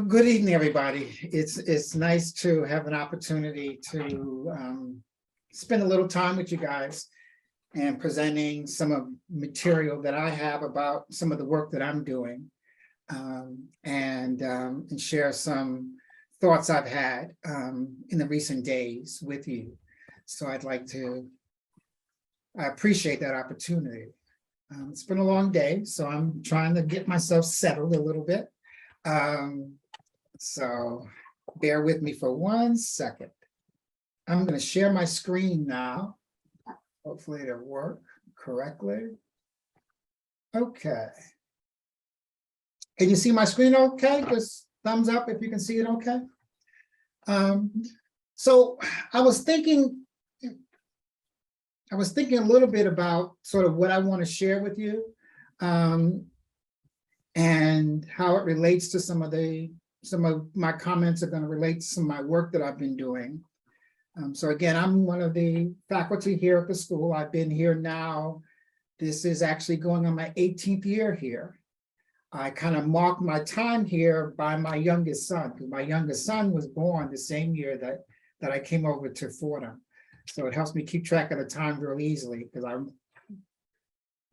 Good evening, everybody. It's nice to have an opportunity to spend a little time with you guys and presenting some of material that I have about some of the work that I'm doing, and share some thoughts I've had in the recent days with you. So I appreciate that opportunity. It's been a long day, so I'm trying to get myself settled a little bit. So bear with me for 1 second. I'm going to share my screen now. Hopefully it'll work correctly. Okay. Can you see my screen okay? Just thumbs up if you can see it okay. So I was thinking a little bit about sort of what I want to share with you, and how it relates to some of my comments are going to relate to some of my work that I've been doing. So again, I'm one of the faculty here at the school. I've been here now. This is actually going on my 18th year here. I kind of marked my time here by my youngest son, because my youngest son was born the same year that I came over to Fordham. So it helps me keep track of the time real easily, because I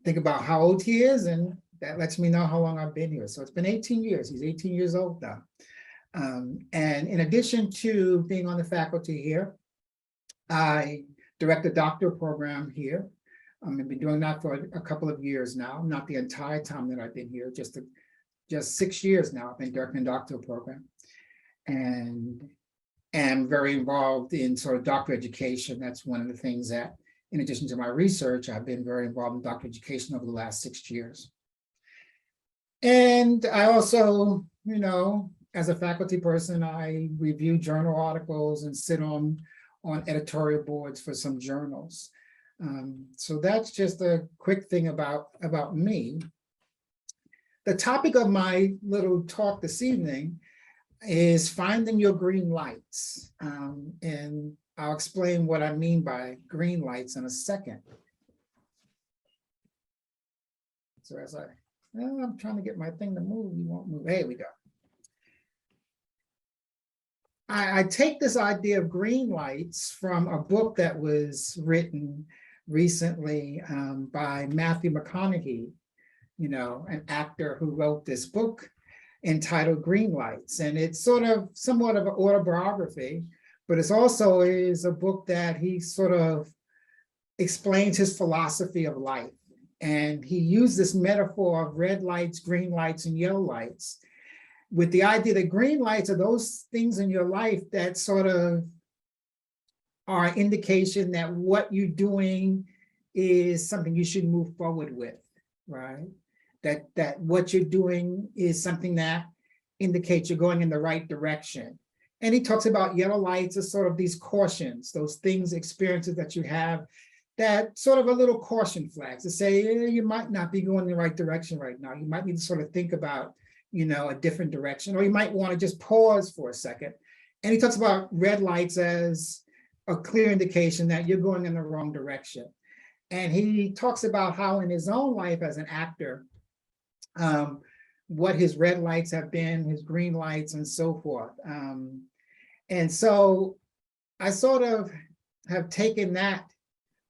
think about how old he is, and that lets me know how long I've been here. So it's been 18 years. He's 18 years old now. And in addition to being on the faculty here, I direct a doctoral program here. I've been doing that for a couple of years now, not the entire time that I've been here, just 6 years now. I've been directing a doctoral program, and am very involved in sort of doctoral education. That's one of the things that, in addition to my research, I've been very involved in doctoral education over the last 6 years. And I also, as a faculty person, I review journal articles and sit on editorial boards for some journals. So that's just a quick thing about me. The topic of my little talk this evening is finding your green lights. And I'll explain what I mean by green lights in a second. So I'm trying to get my thing to move, you won't move. There we go. I take this idea of green lights from a book that was written recently by Matthew McConaughey, an actor who wrote this book entitled Green Lights. And it's somewhat of an autobiography, but it's also is a book that he sort of explains his philosophy of life. And he used this metaphor of red lights, green lights, and yellow lights, with the idea that green lights are those things in your life that sort of are an indication that what you're doing is something you should move forward with, right? That what you're doing is something that indicates you're going in the right direction. And he talks about yellow lights as sort of these cautions, those things, experiences that you have that sort of a little caution flags to say, you might not be going in the right direction right now. You might need to sort of think about, a different direction, or you might want to just pause for a second. And he talks about red lights as a clear indication that you're going in the wrong direction. And he talks about how in his own life as an actor, what his red lights have been, his green lights, and so forth. And so I sort of have taken that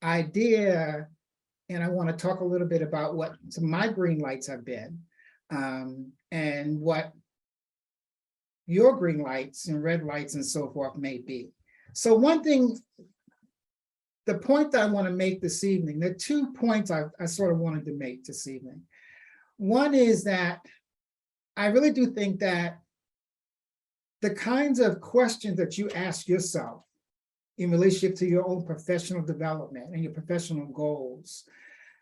idea, and I want to talk a little bit about what some of my green lights have been, and what your green lights and red lights and so forth may be. So one thing, the point that I want to make this evening, there are 2 points I sort of wanted to make this evening. One is that I really do think that the kinds of questions that you ask yourself in relationship to your own professional development and your professional goals,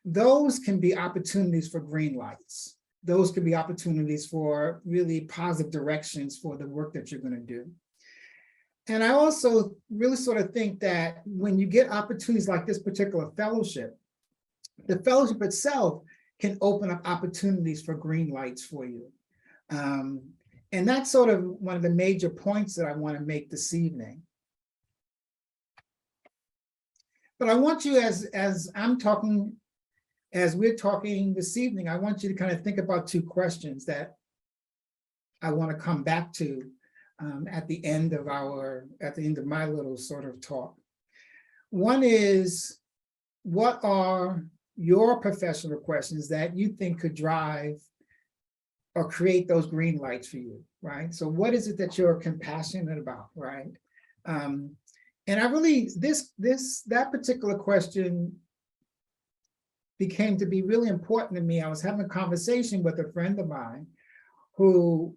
those can be opportunities for green lights. Those could be opportunities for really positive directions for the work that you're going to do. And I also really sort of think that when you get opportunities like this particular fellowship, the fellowship itself can open up opportunities for green lights for you. And that's sort of one of the major points that I want to make this evening. But I want you, as we're talking this evening, I want you to kind of think about 2 questions that I want to come back to at the end of my little sort of talk. One is, what are your professional questions that you think could drive or create those green lights for you, right? So what is it that you're compassionate about, right? And I really, that particular question became to be really important to me. I was having a conversation with a friend of mine who,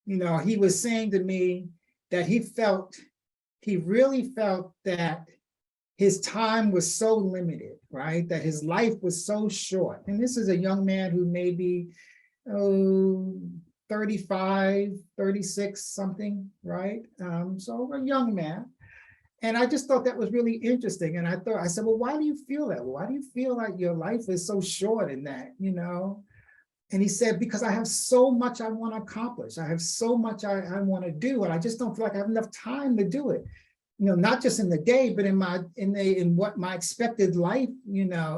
he was saying to me that he really felt that his time was so limited, right? That his life was so short. And this is a young man who may be 35, 36, something, right? So a young man. And I just thought that was really interesting. And I said, well, why do you feel that? Why do you feel like your life is so short in that, And he said, because I have so much I want to accomplish. I have so much I want to do, and I just don't feel like I have enough time to do it. Not just in the day, but in what my expected life,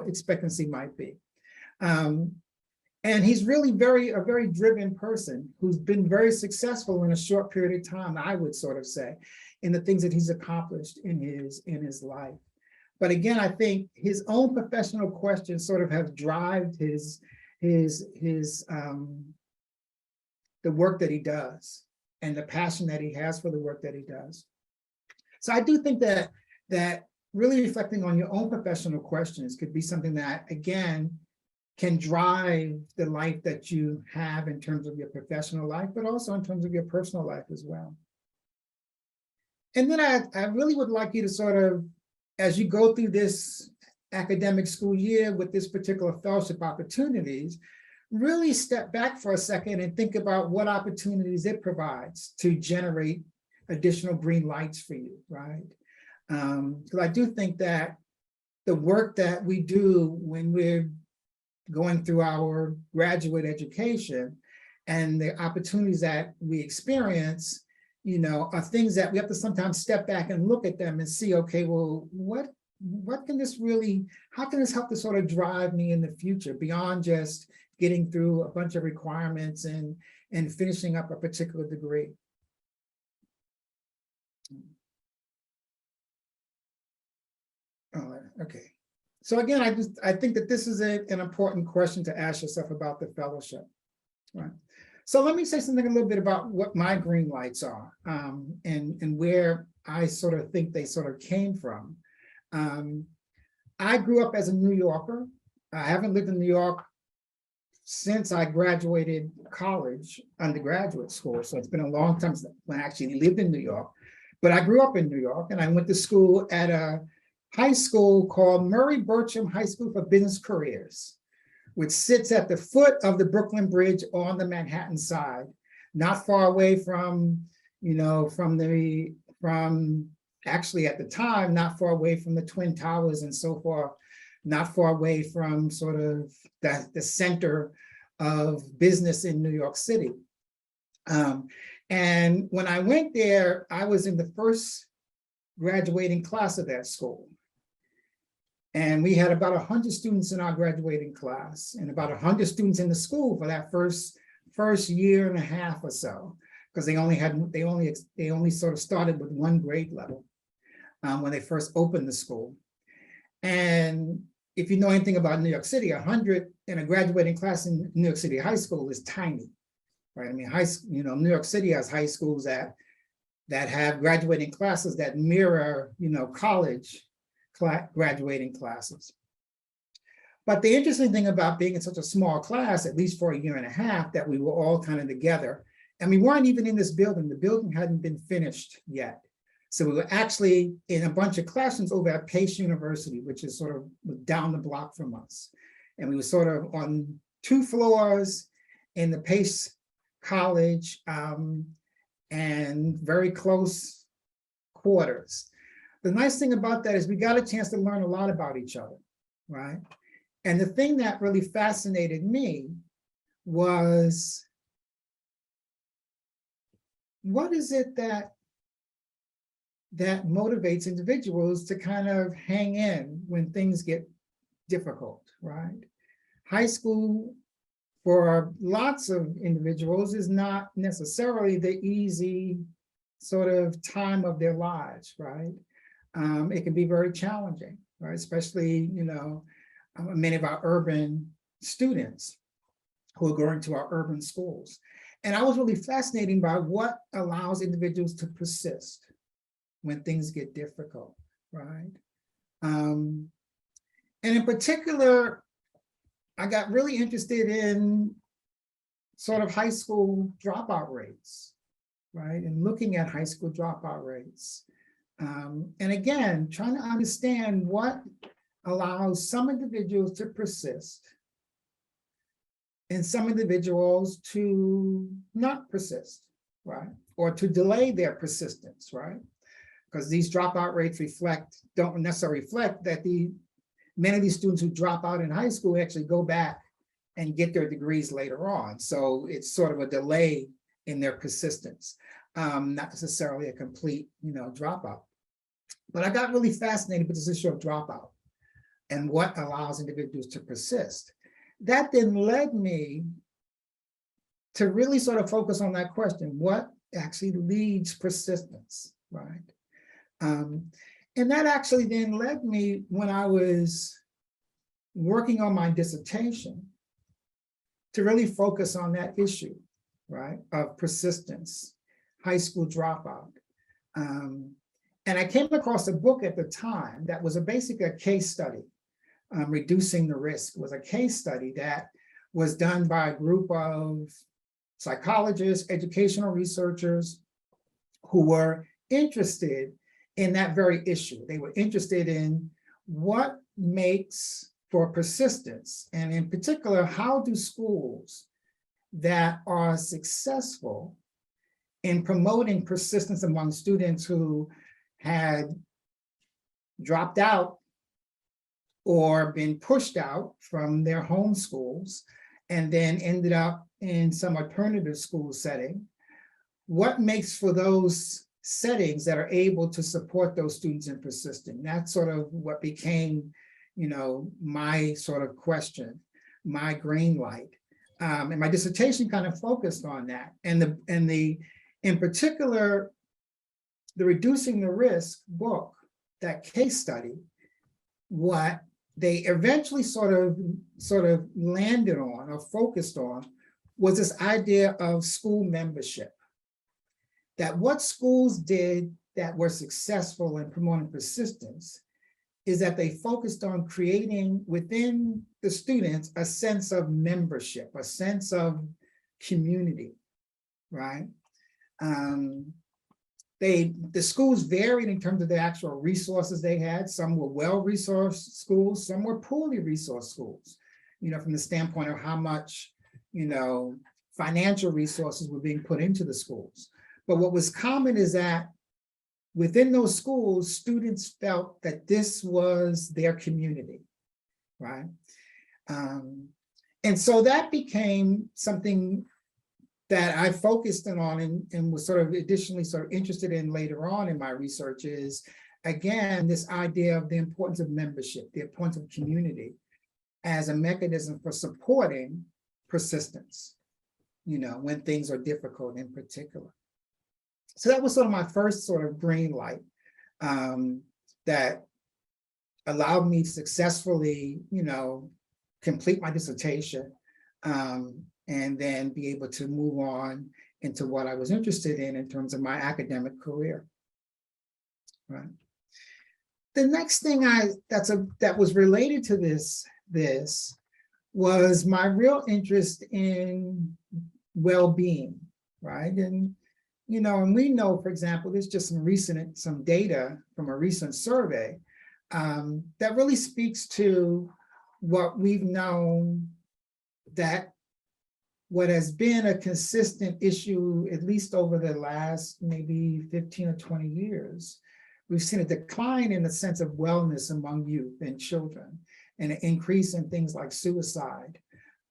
expectancy might be. And he's really a very driven person who's been very successful in a short period of time, I would sort of say, in the things that he's accomplished in his life. But again, I think his own professional questions sort of have driven the work that he does and the passion that he has for the work that he does. So I do think that really reflecting on your own professional questions could be something that, again, can drive the life that you have in terms of your professional life, but also in terms of your personal life as well. And then I really would like you to sort of, as you go through this academic school year with this particular fellowship opportunities, really step back for a second and think about what opportunities it provides to generate additional green lights for you, right? Because I do think that the work that we do when we're going through our graduate education and the opportunities that we experience, are things that we have to sometimes step back and look at them and see, okay, well, what can this really, how can this help to sort of drive me in the future beyond just getting through a bunch of requirements and finishing up a particular degree? Okay. So again, I think that this is an important question to ask yourself about the fellowship, right? So let me say something a little bit about what my green lights are, and where I sort of think they sort of came from. I grew up as a New Yorker. I haven't lived in New York since I graduated college, undergraduate school. So it's been a long time since I actually lived in New York, but I grew up in New York, and I went to school at a high school called Murray Burcham High School for Business Careers, which sits at the foot of the Brooklyn Bridge on the Manhattan side, not far away from, actually at the time, not far away from the Twin Towers and so forth, not far away from sort of the center of business in New York City. And when I went there, I was in the first graduating class of that school. And we had about 100 students in our graduating class, and about 100 students in the school for that first year and a half or so, because they only sort of started with one grade level when they first opened the school. And if you know anything about New York City, 100 in a graduating class in New York City high school is tiny, right? I mean, New York City has high schools that have graduating classes that mirror, college graduating classes. But the interesting thing about being in such a small class, at least for a year and a half, that we were all kind of together, and we weren't even in this building. The building hadn't been finished yet. So we were actually in a bunch of classrooms over at Pace University, which is sort of down the block from us. And we were sort of on 2 floors in the Pace College, and very close quarters. The nice thing about that is we got a chance to learn a lot about each other, right? And the thing that really fascinated me was, what is it that motivates individuals to kind of hang in when things get difficult, right? High school for lots of individuals is not necessarily the easy sort of time of their lives, right? It can be very challenging, right? Especially, many of our urban students who are going to our urban schools. And I was really fascinated by what allows individuals to persist when things get difficult, right? And in particular, I got really interested in sort of high school dropout rates, right? And looking at high school dropout rates. And again, trying to understand what allows some individuals to persist and some individuals to not persist, right? Or to delay their persistence, right? Because these dropout rates don't necessarily reflect that many of these students who drop out in high school actually go back and get their degrees later on. So it's sort of a delay in their persistence, not necessarily a complete, dropout. But I got really fascinated with this issue of dropout and what allows individuals to persist. That then led me to really sort of focus on that question: what actually leads persistence, right? And that actually then led me, when I was working on my dissertation, to really focus on that issue, right, of persistence, high school dropout. And I came across a book at the time that was basically a case study. Reducing the Risk was a case study that was done by a group of psychologists, educational researchers who were interested in that very issue. They were interested in what makes for persistence, and in particular, how do schools that are successful in promoting persistence among students who had dropped out or been pushed out from their home schools and then ended up in some alternative school setting, what makes for those settings that are able to support those students in persisting? That's sort of what became, my sort of question, my green light. And my dissertation kind of focused on that. And in particular, the Reducing the Risk book, that case study, what they eventually sort of landed on or focused on was this idea of school membership. That what schools did that were successful in promoting persistence is that they focused on creating within the students a sense of membership, a sense of community, right? The schools varied in terms of the actual resources they had. Some were well-resourced schools, some were poorly resourced schools, from the standpoint of how much, financial resources were being put into the schools. But what was common is that within those schools, students felt that this was their community, right? And so that became something that I focused on and was sort of additionally sort of interested in later on in my research is, again, this idea of the importance of membership, the importance of community as a mechanism for supporting persistence, when things are difficult in particular. So that was sort of my first sort of green light that allowed me to successfully, complete my dissertation and then be able to move on into what I was interested in terms of my academic career. Right. The next thing that was related to this was my real interest in well-being, right? And and we know, for example, there's just some data from a recent survey that really speaks to what we've known, that what has been a consistent issue, at least over the last maybe 15 or 20 years, we've seen a decline in the sense of wellness among youth and children, and an increase in things like suicide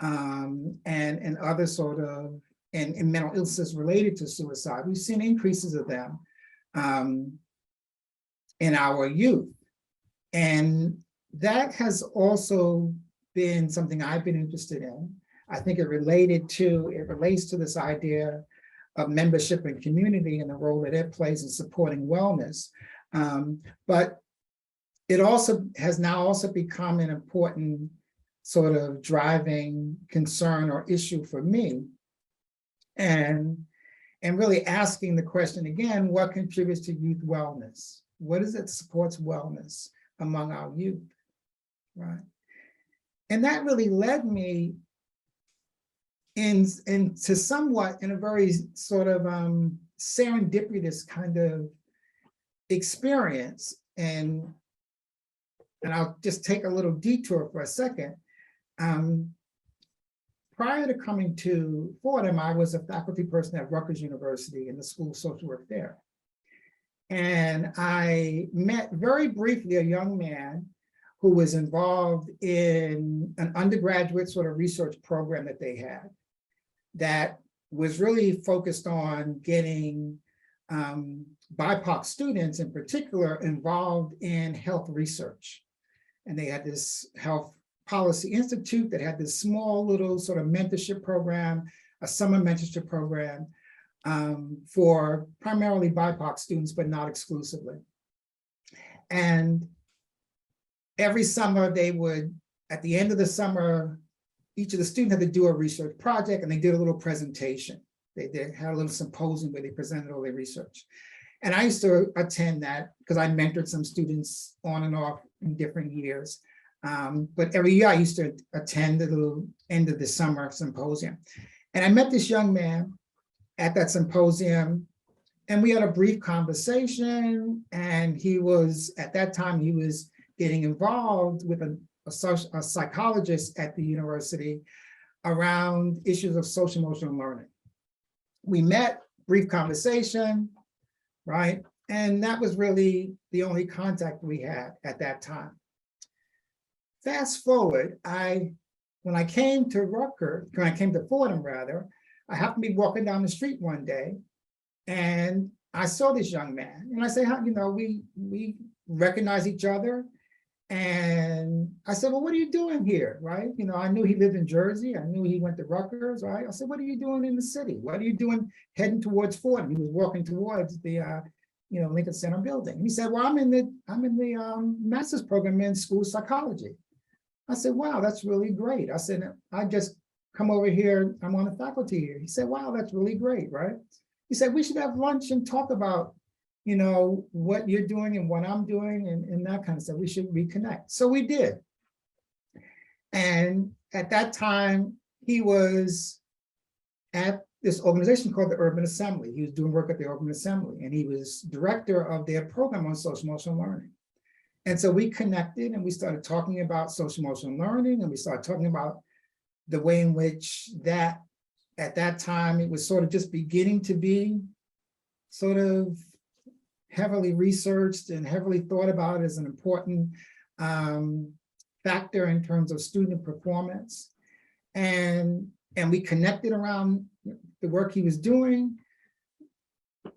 and other sort of and mental illnesses related to suicide. We've seen increases of them in our youth. And that has also been something I've been interested in. I think it relates to this idea of membership and community and the role that it plays in supporting wellness. But it also has now also become an important sort of driving concern or issue for me. And really asking the question again, what contributes to youth wellness? What is it that supports wellness among our youth, right? And that really led me into somewhat in a very sort of serendipitous kind of experience. And I'll just take a little detour for a second. Prior to coming to Fordham, I was a faculty person at Rutgers University in the School of Social Work there. And I met very briefly a young man who was involved in an undergraduate sort of research program that they had that was really focused on getting BIPOC students in particular involved in health research. And they had this health policy institute that had this small little sort of mentorship program, a summer mentorship program for primarily BIPOC students, but not exclusively. And every summer they would, at the end of the summer, each of the students had to do a research project and they did a little presentation. They had a little symposium where they presented all their research. And I used to attend that because I mentored some students on and off in different years. But every year I used to attend the little end of the summer symposium. And I met this young man at that symposium and we had a brief conversation, and he was, at that time, he was getting involved with a psychologist at the university around issues of social emotional learning. We met, brief conversation, right? And that was really the only contact we had at that time. Fast forward, when I came to Fordham rather, I happened to be walking down the street one day and I saw this young man and I said, we recognize each other. And I said, well, what are you doing here, right? I knew he lived in Jersey. I knew he went to Rutgers, right? I said, what are you doing in the city? What are you doing heading towards Fordham? He was walking towards the, Lincoln Center building. And he said, well, I'm in the master's program in school psychology. I said, wow, that's really great. I said, I just come over here. I'm on the faculty here. He said, wow, that's really great, right? He said, we should have lunch and talk about what you're doing and what I'm doing and that kind of stuff. We should reconnect. So we did. And at that time, he was at this organization called the Urban Assembly. He was doing work at the Urban Assembly, and he was director of their program on social emotional learning. And so we connected and we started talking about social emotional learning, and we started talking about the way in which that, at that time, it was sort of just beginning to be sort of heavily researched and heavily thought about as an important factor in terms of student performance. And we connected around the work he was doing.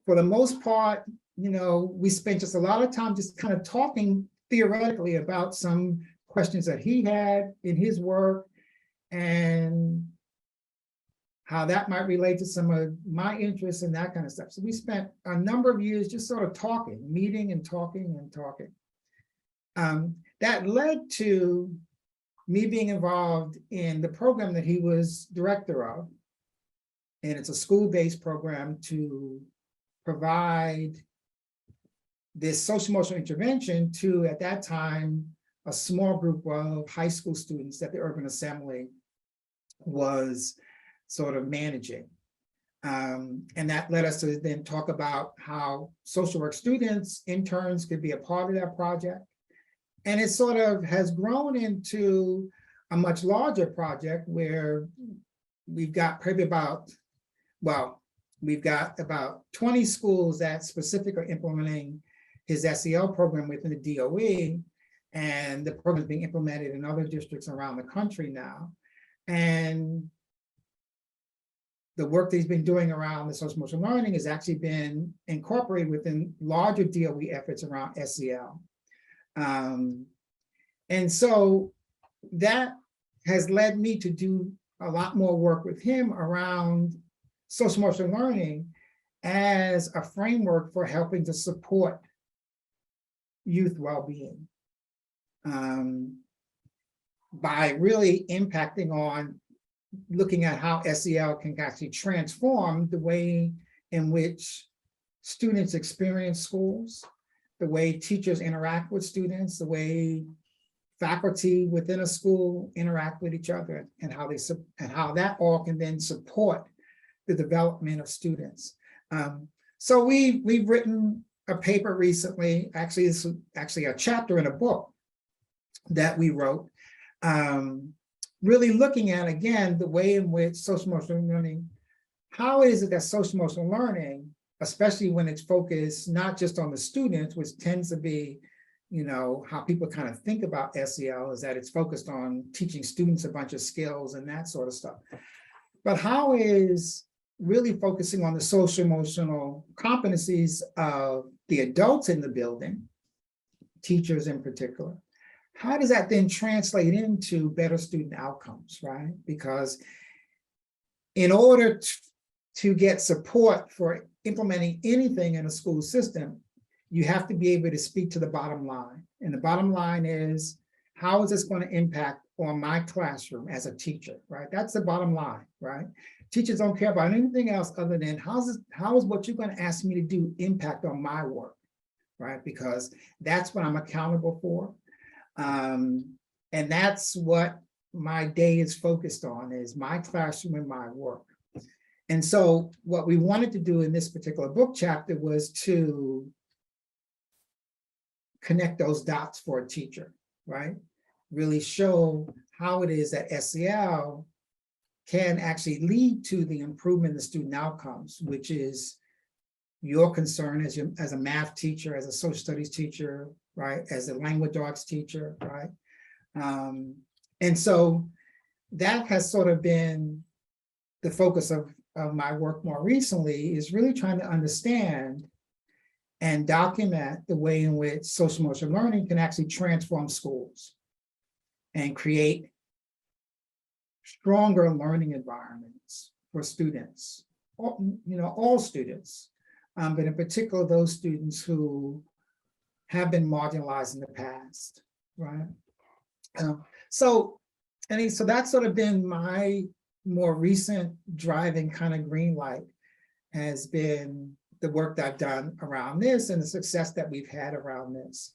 For the most part, we spent just a lot of time just kind of talking theoretically about some questions that he had in his work and how that might relate to some of my interests and that kind of stuff. So we spent a number of years just sort of talking, meeting and talking and talking. That led to me being involved in the program that he was director of. And it's a school-based program to provide this social emotional intervention to, at that time, a small group of high school students that the Urban Assembly was sort of managing. And that led us to then talk about how social work students, interns, could be a part of that project. And it sort of has grown into a much larger project where we've got probably we've got about 20 schools that specifically are implementing his SEL program within the DOE, and the program is being implemented in other districts around the country now. And the work that he's been doing around the social emotional learning has actually been incorporated within larger DOE efforts around SEL. And so that has led me to do a lot more work with him around social emotional learning as a framework for helping to support youth well-being, by really impacting on looking at how SEL can actually transform the way in which students experience schools, the way teachers interact with students, the way faculty within a school interact with each other, and how that all can then support the development of students. So we've written a paper recently. Actually, this is actually a chapter in a book that we wrote, really looking at, again, the way in which social emotional learning, how is it that social emotional learning, especially when it's focused not just on the students, which tends to be, you know, how people kind of think about SEL, is that it's focused on teaching students a bunch of skills and that sort of stuff. But how is really focusing on the social emotional competencies of the adults in the building, teachers in particular, how does that then translate into better student outcomes, right? Because in order to get support for implementing anything in a school system, you have to be able to speak to the bottom line. And the bottom line is, how is this going to impact on my classroom as a teacher, right? That's the bottom line, right? Teachers don't care about anything else other than how is what you're going to ask me to do impact on my work, right? Because that's what I'm accountable for. And that's what my day is focused on, is my classroom and my work. And so what we wanted to do in this particular book chapter was to connect those dots for a teacher, right? Really show how it is that SEL can actually lead to the improvement in the student outcomes, which is your concern as a math teacher, as a social studies teacher, right? As a language arts teacher, right? And so that has sort of been the focus of my work more recently, is really trying to understand and document the way in which social emotional learning can actually transform schools and create stronger learning environments for students, all students, but in particular those students who have been marginalized in the past, right? So that's sort of been my more recent driving kind of green light, has been the work that I've done around this and the success that we've had around this.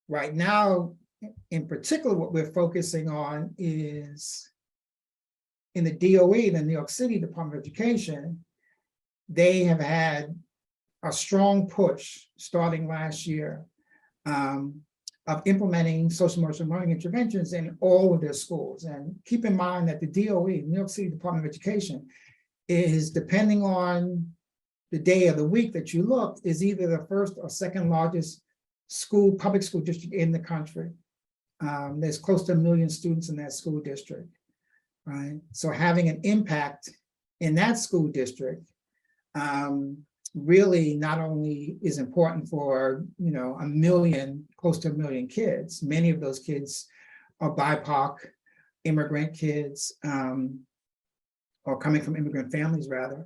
Right now, in particular, what we're focusing on is in the DOE, the New York City Department of Education. They have had a strong push starting last year of implementing social emotional learning interventions in all of their schools. And keep in mind that the DOE, New York City Department of Education, is, depending on the day of the week that you look, is either the first or second largest public school district in the country. There's close to 1 million students in that school district, right? So having an impact in that school district really not only is important for, close to 1 million kids. Many of those kids are BIPOC immigrant kids, or coming from immigrant families rather.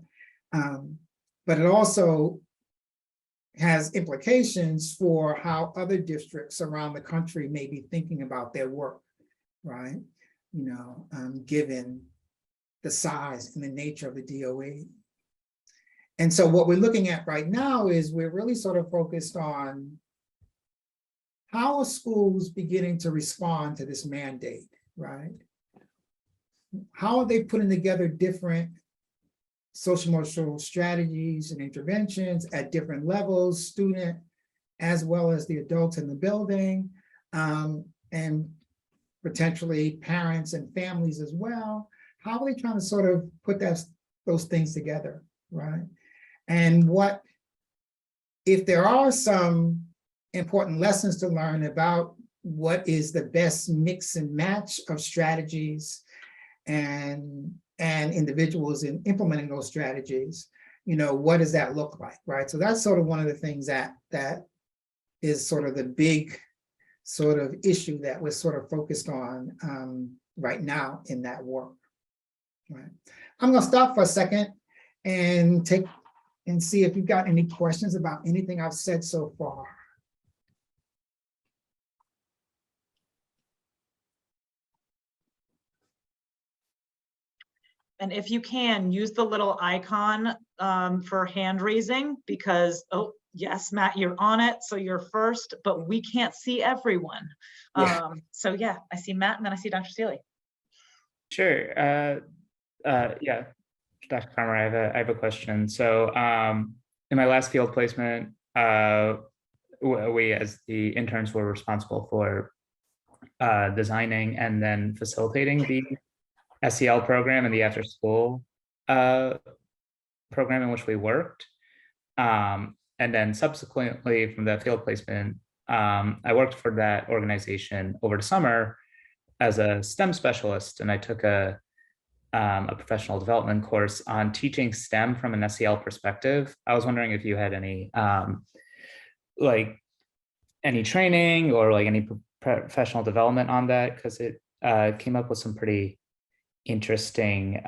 But it also has implications for how other districts around the country may be thinking about their work, right? Given the size and the nature of the DOE. And so what we're looking at right now is we're really sort of focused on how are schools beginning to respond to this mandate, right? How are they putting together different social emotional strategies and interventions at different levels, student as well as the adults in the building, and potentially parents and families as well? How are they trying to sort of put those things together, right? And what, if there are some important lessons to learn about what is the best mix and match of strategies and individuals in implementing those strategies, what does that look like, right? So that's sort of one of the things that is sort of the big sort of issue that we're sort of focused on right now in that work. Right. I'm going to stop for a second and see if you've got any questions about anything I've said so far. And if you can, use the little icon for hand raising, because, oh, yes, Matt, you're on it, so you're first, but we can't see everyone. Yeah. So yeah, I see Matt, and then I see Dr. Seeley. Sure. Yeah, Dr. Farmer, I have a question. So in my last field placement, we as the interns were responsible for designing and then facilitating the SEL program and the after school program in which we worked. And then subsequently from that field placement, I worked for that organization over the summer as a STEM specialist, and I took a professional development course on teaching STEM from an SEL perspective. I was wondering if you had any like any training or like any professional development on that, because it came up with some pretty interesting,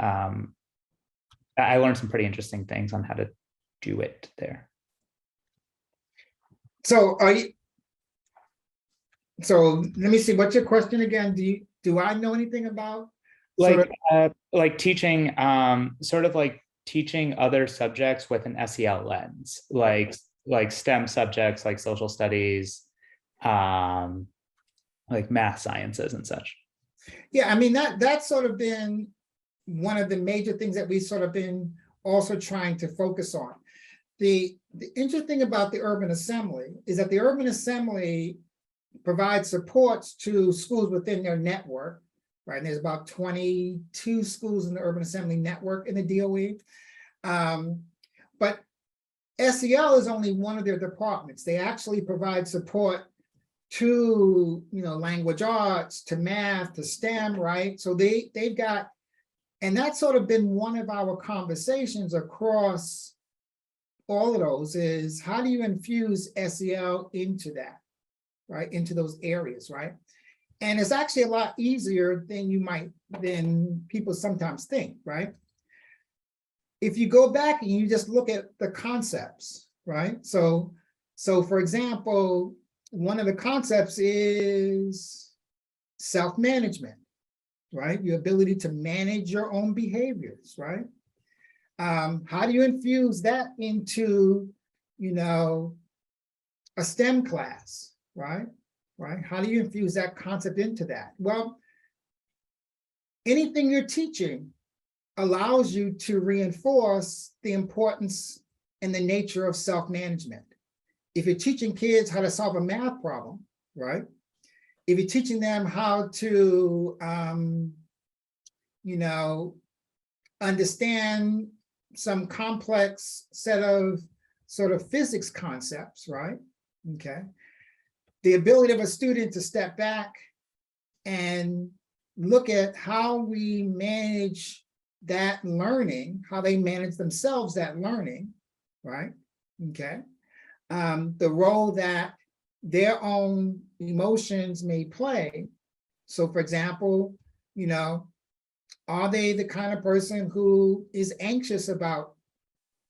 I learned some pretty interesting things on how to do it there. So so let me see, what's your question again? Do I know anything about like teaching, sort of like teaching other subjects with an SEL lens, like STEM subjects, like social studies, like math sciences and such? Yeah, I mean, that's sort of been one of the major things that we've sort of been also trying to focus on. The interesting about the Urban Assembly is that the Urban Assembly provides supports to schools within their network, right? And there's about 22 schools in the Urban Assembly network in the DOE. But SEL is only one of their departments. They actually provide support to, language arts, to math, to STEM, right? So they've got, and that's sort of been one of our conversations across all of those, is how do you infuse SEL into that, right? Into those areas, right? And it's actually a lot easier than people sometimes think, right? If you go back and you just look at the concepts, right? So for example, one of the concepts is self-management, right? Your ability to manage your own behaviors, right? How do you infuse that into, a STEM class, right? Right? How do you infuse that concept into that? Well, anything you're teaching allows you to reinforce the importance and the nature of self-management. If you're teaching kids how to solve a math problem, right? If you're teaching them how to, understand some complex set of sort of physics concepts, right? Okay. The ability of a student to step back and look at how we manage that learning, how they manage themselves, that learning, right? Okay. The role that their own emotions may play. So for example, are they the kind of person who is anxious about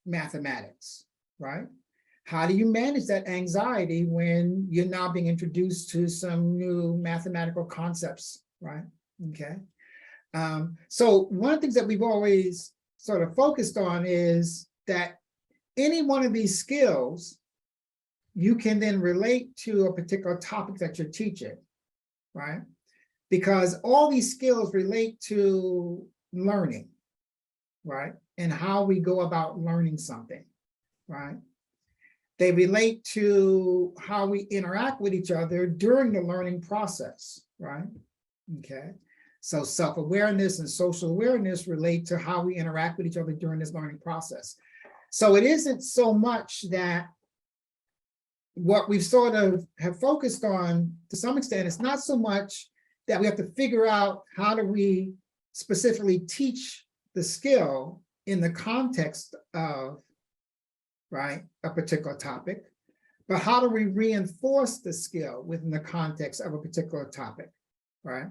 mathematics, right? How do you manage that anxiety when you're now being introduced to some new mathematical concepts, right? Okay. So one of the things that we've always sort of focused on is that any one of these skills you can then relate to a particular topic that you're teaching, right? Because all these skills relate to learning, right? And how we go about learning something, right? They relate to how we interact with each other during the learning process, right? Okay. So self-awareness and social awareness relate to how we interact with each other during this learning process. So it isn't so much that what we've sort of have focused on to some extent, it's not so much that we have to figure out how do we specifically teach the skill in the context of, right, a particular topic, but how do we reinforce the skill within the context of a particular topic, right?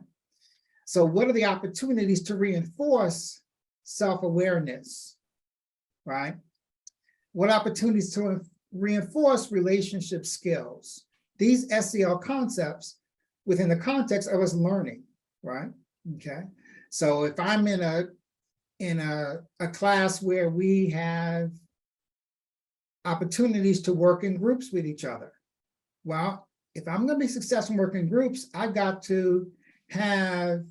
So what are the opportunities to reinforce self-awareness, right? What opportunities to reinforce relationship skills? These SEL concepts within the context of us learning, right? Okay. So if I'm in a class where we have opportunities to work in groups with each other, well, if I'm going to be successful in working in groups, I've got to have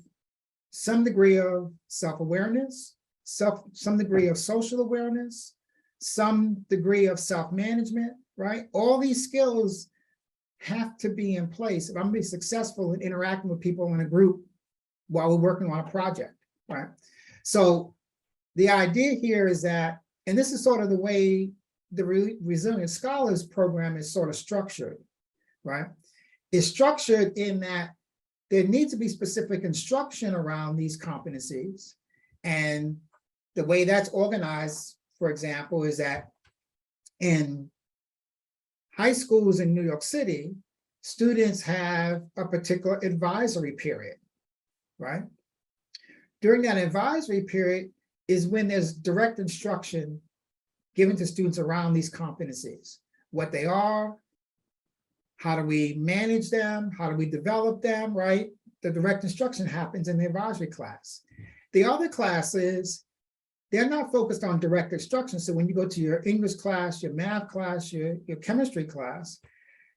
some degree of self-awareness, some degree of social awareness, some degree of self-management, right? All these skills have to be in place if I'm going to be successful in interacting with people in a group while we're working on a project, right? So the idea here is that, and this is sort of the way the Resilient Scholars program is sort of structured, right? It's structured in that there needs to be specific instruction around these competencies. And the way that's organized, for example, is that in high schools in New York City, students have a particular advisory period, right? During that advisory period is when there's direct instruction given to students around these competencies, what they are, how do we manage them, how do we develop them, right? The direct instruction happens in the advisory class. The other classes, they're not focused on direct instruction. So when you go to your English class, your math class, your chemistry class,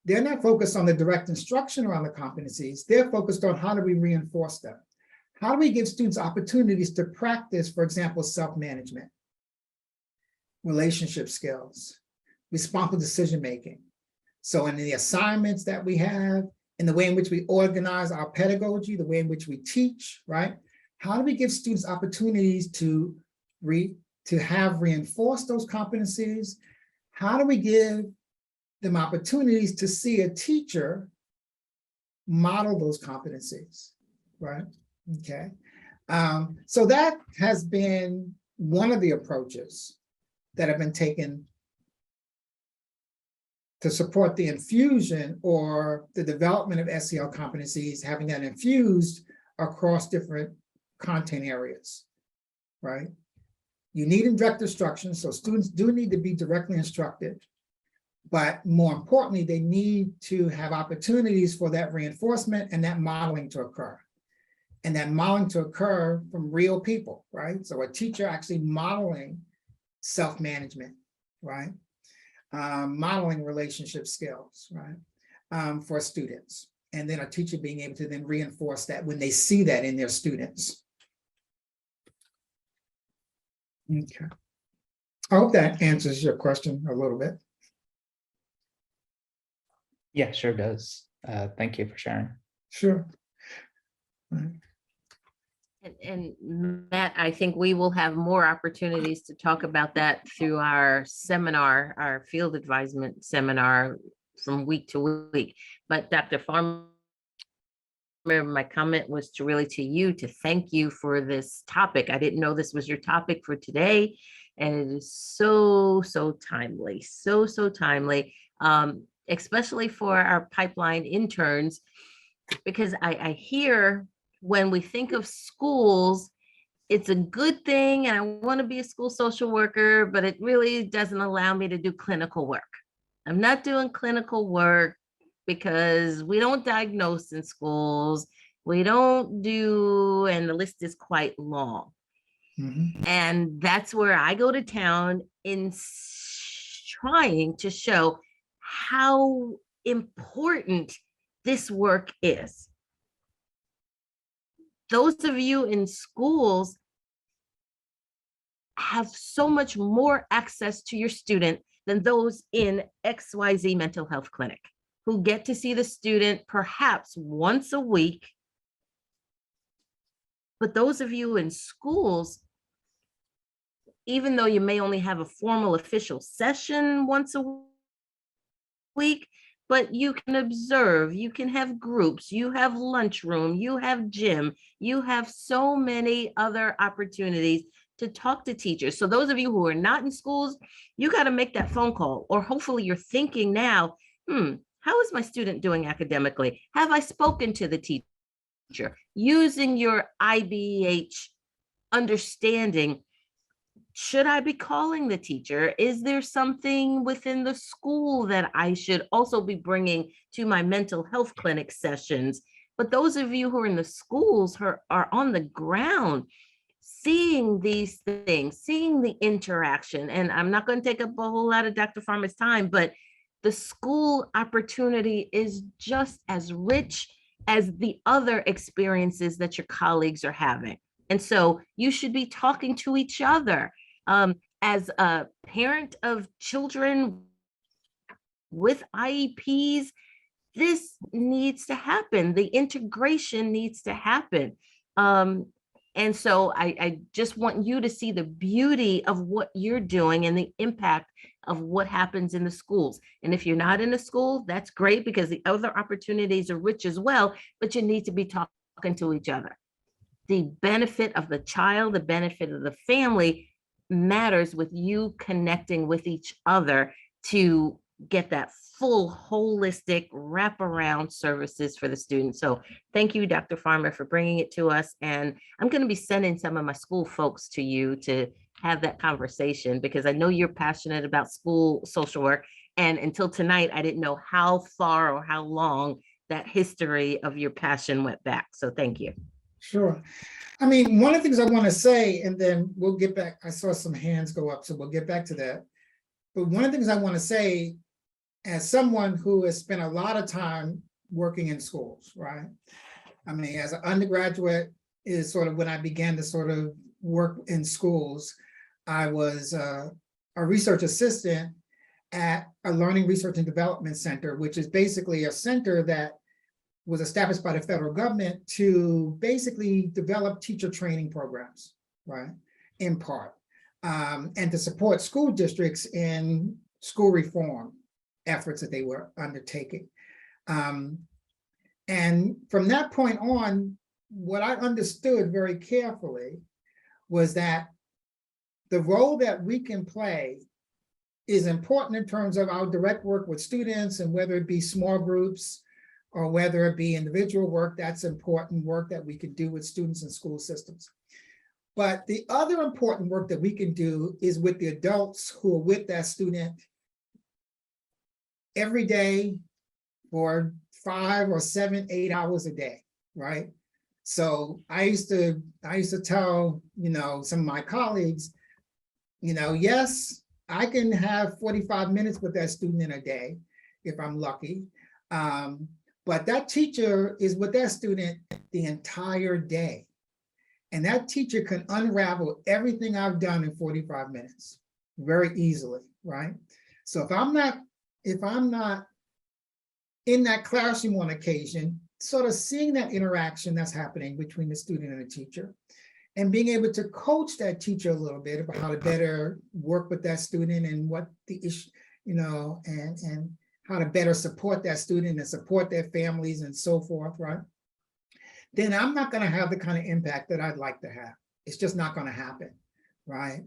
they're not focused on the direct instruction around the competencies. They're focused on how do we reinforce them? How do we give students opportunities to practice, for example, self-management, relationship skills, responsible decision-making. So in the assignments that we have, in the way in which we organize our pedagogy, the way in which we teach, right? How do we give students opportunities to have reinforced those competencies? How do we give them opportunities to see a teacher model those competencies, right? Okay. So that has been one of the approaches that have been taken to support the infusion or the development of SEL competencies, having that infused across different content areas, right? You need direct instruction, so students do need to be directly instructed, but more importantly, they need to have opportunities for that reinforcement and that modeling to occur. And that modeling to occur from real people, right? So a teacher actually modeling self-management, right? Modeling relationship skills, right? For students. And then a teacher being able to then reinforce that when they see that in their students. Okay. I hope that answers your question a little bit. Yeah, sure does. Thank you for sharing. Sure. Right. And Matt, I think we will have more opportunities to talk about that through our seminar, our field advisement seminar from week to week. But Dr. Farmer, my comment was to you to thank you for this topic. I didn't know this was your topic for today. And it is so timely, so timely, especially for our pipeline interns, because I hear when we think of schools, it's a good thing and I want to be a school social worker, but it really doesn't allow me to do clinical work. I'm not doing clinical work because we don't diagnose in schools. We don't do, and the list is quite long. Mm-hmm. And that's where I go to town in trying to show how important this work is. Those of you in schools have so much more access to your student than those in XYZ mental health clinic, who get to see the student perhaps once a week. But those of you in schools, even though you may only have a formal official session once a week, but you can observe, you can have groups, you have lunchroom, you have gym, you have so many other opportunities to talk to teachers. So those of you who are not in schools, you got to make that phone call, or hopefully you're thinking now, how is my student doing academically? Have I spoken to the teacher? Using your IBH understanding, should I be calling the teacher? Is there something within the school that I should also be bringing to my mental health clinic sessions? But those of you who are in the schools are on the ground, seeing these things, seeing the interaction. And I'm not going to take up a whole lot of Dr. Farmer's time, but the school opportunity is just as rich as the other experiences that your colleagues are having. And so you should be talking to each other. As a parent of children with IEPs, this needs to happen. The integration needs to happen. And so I just want you to see the beauty of what you're doing and the impact of what happens in the schools. And if you're not in a school, that's great, because the other opportunities are rich as well, but you need to be talking to each other. The benefit of the child, the benefit of the family matters with you connecting with each other to get that full holistic wraparound services for the students. So thank you, Dr. Farmer, for bringing it to us. And I'm going to be sending some of my school folks to you to have that conversation, because I know you're passionate about school social work. And until tonight, I didn't know how far or how long that history of your passion went back. So thank you. Sure. I mean, one of the things I want to say, and then we'll get back, I saw some hands go up, so we'll get back to that. But one of the things I want to say, as someone who has spent a lot of time working in schools, right? I mean, as an undergraduate is sort of when I began to sort of work in schools. I was a research assistant at a learning research and development center, which is basically a center that was established by the federal government to basically develop teacher training programs, right, in part, and to support school districts in school reform efforts that they were undertaking. And from that point on, what I understood very carefully was that the role that we can play is important in terms of our direct work with students, and whether it be small groups or whether it be individual work, that's important work that we can do with students in school systems. But the other important work that we can do is with the adults who are with that student every day for 5 or 7, 8 hours a day, right? So I used to tell, some of my colleagues, yes, I can have 45 minutes with that student in a day if I'm lucky. But that teacher is with that student the entire day. And that teacher can unravel everything I've done in 45 minutes very easily, right? So if I'm not in that classroom on occasion, sort of seeing that interaction that's happening between the student and the teacher, and being able to coach that teacher a little bit about how to better work with that student and what the issue, and how to better support that student and support their families and so forth, right? Then I'm not going to have the kind of impact that I'd like to have. It's just not going to happen, right?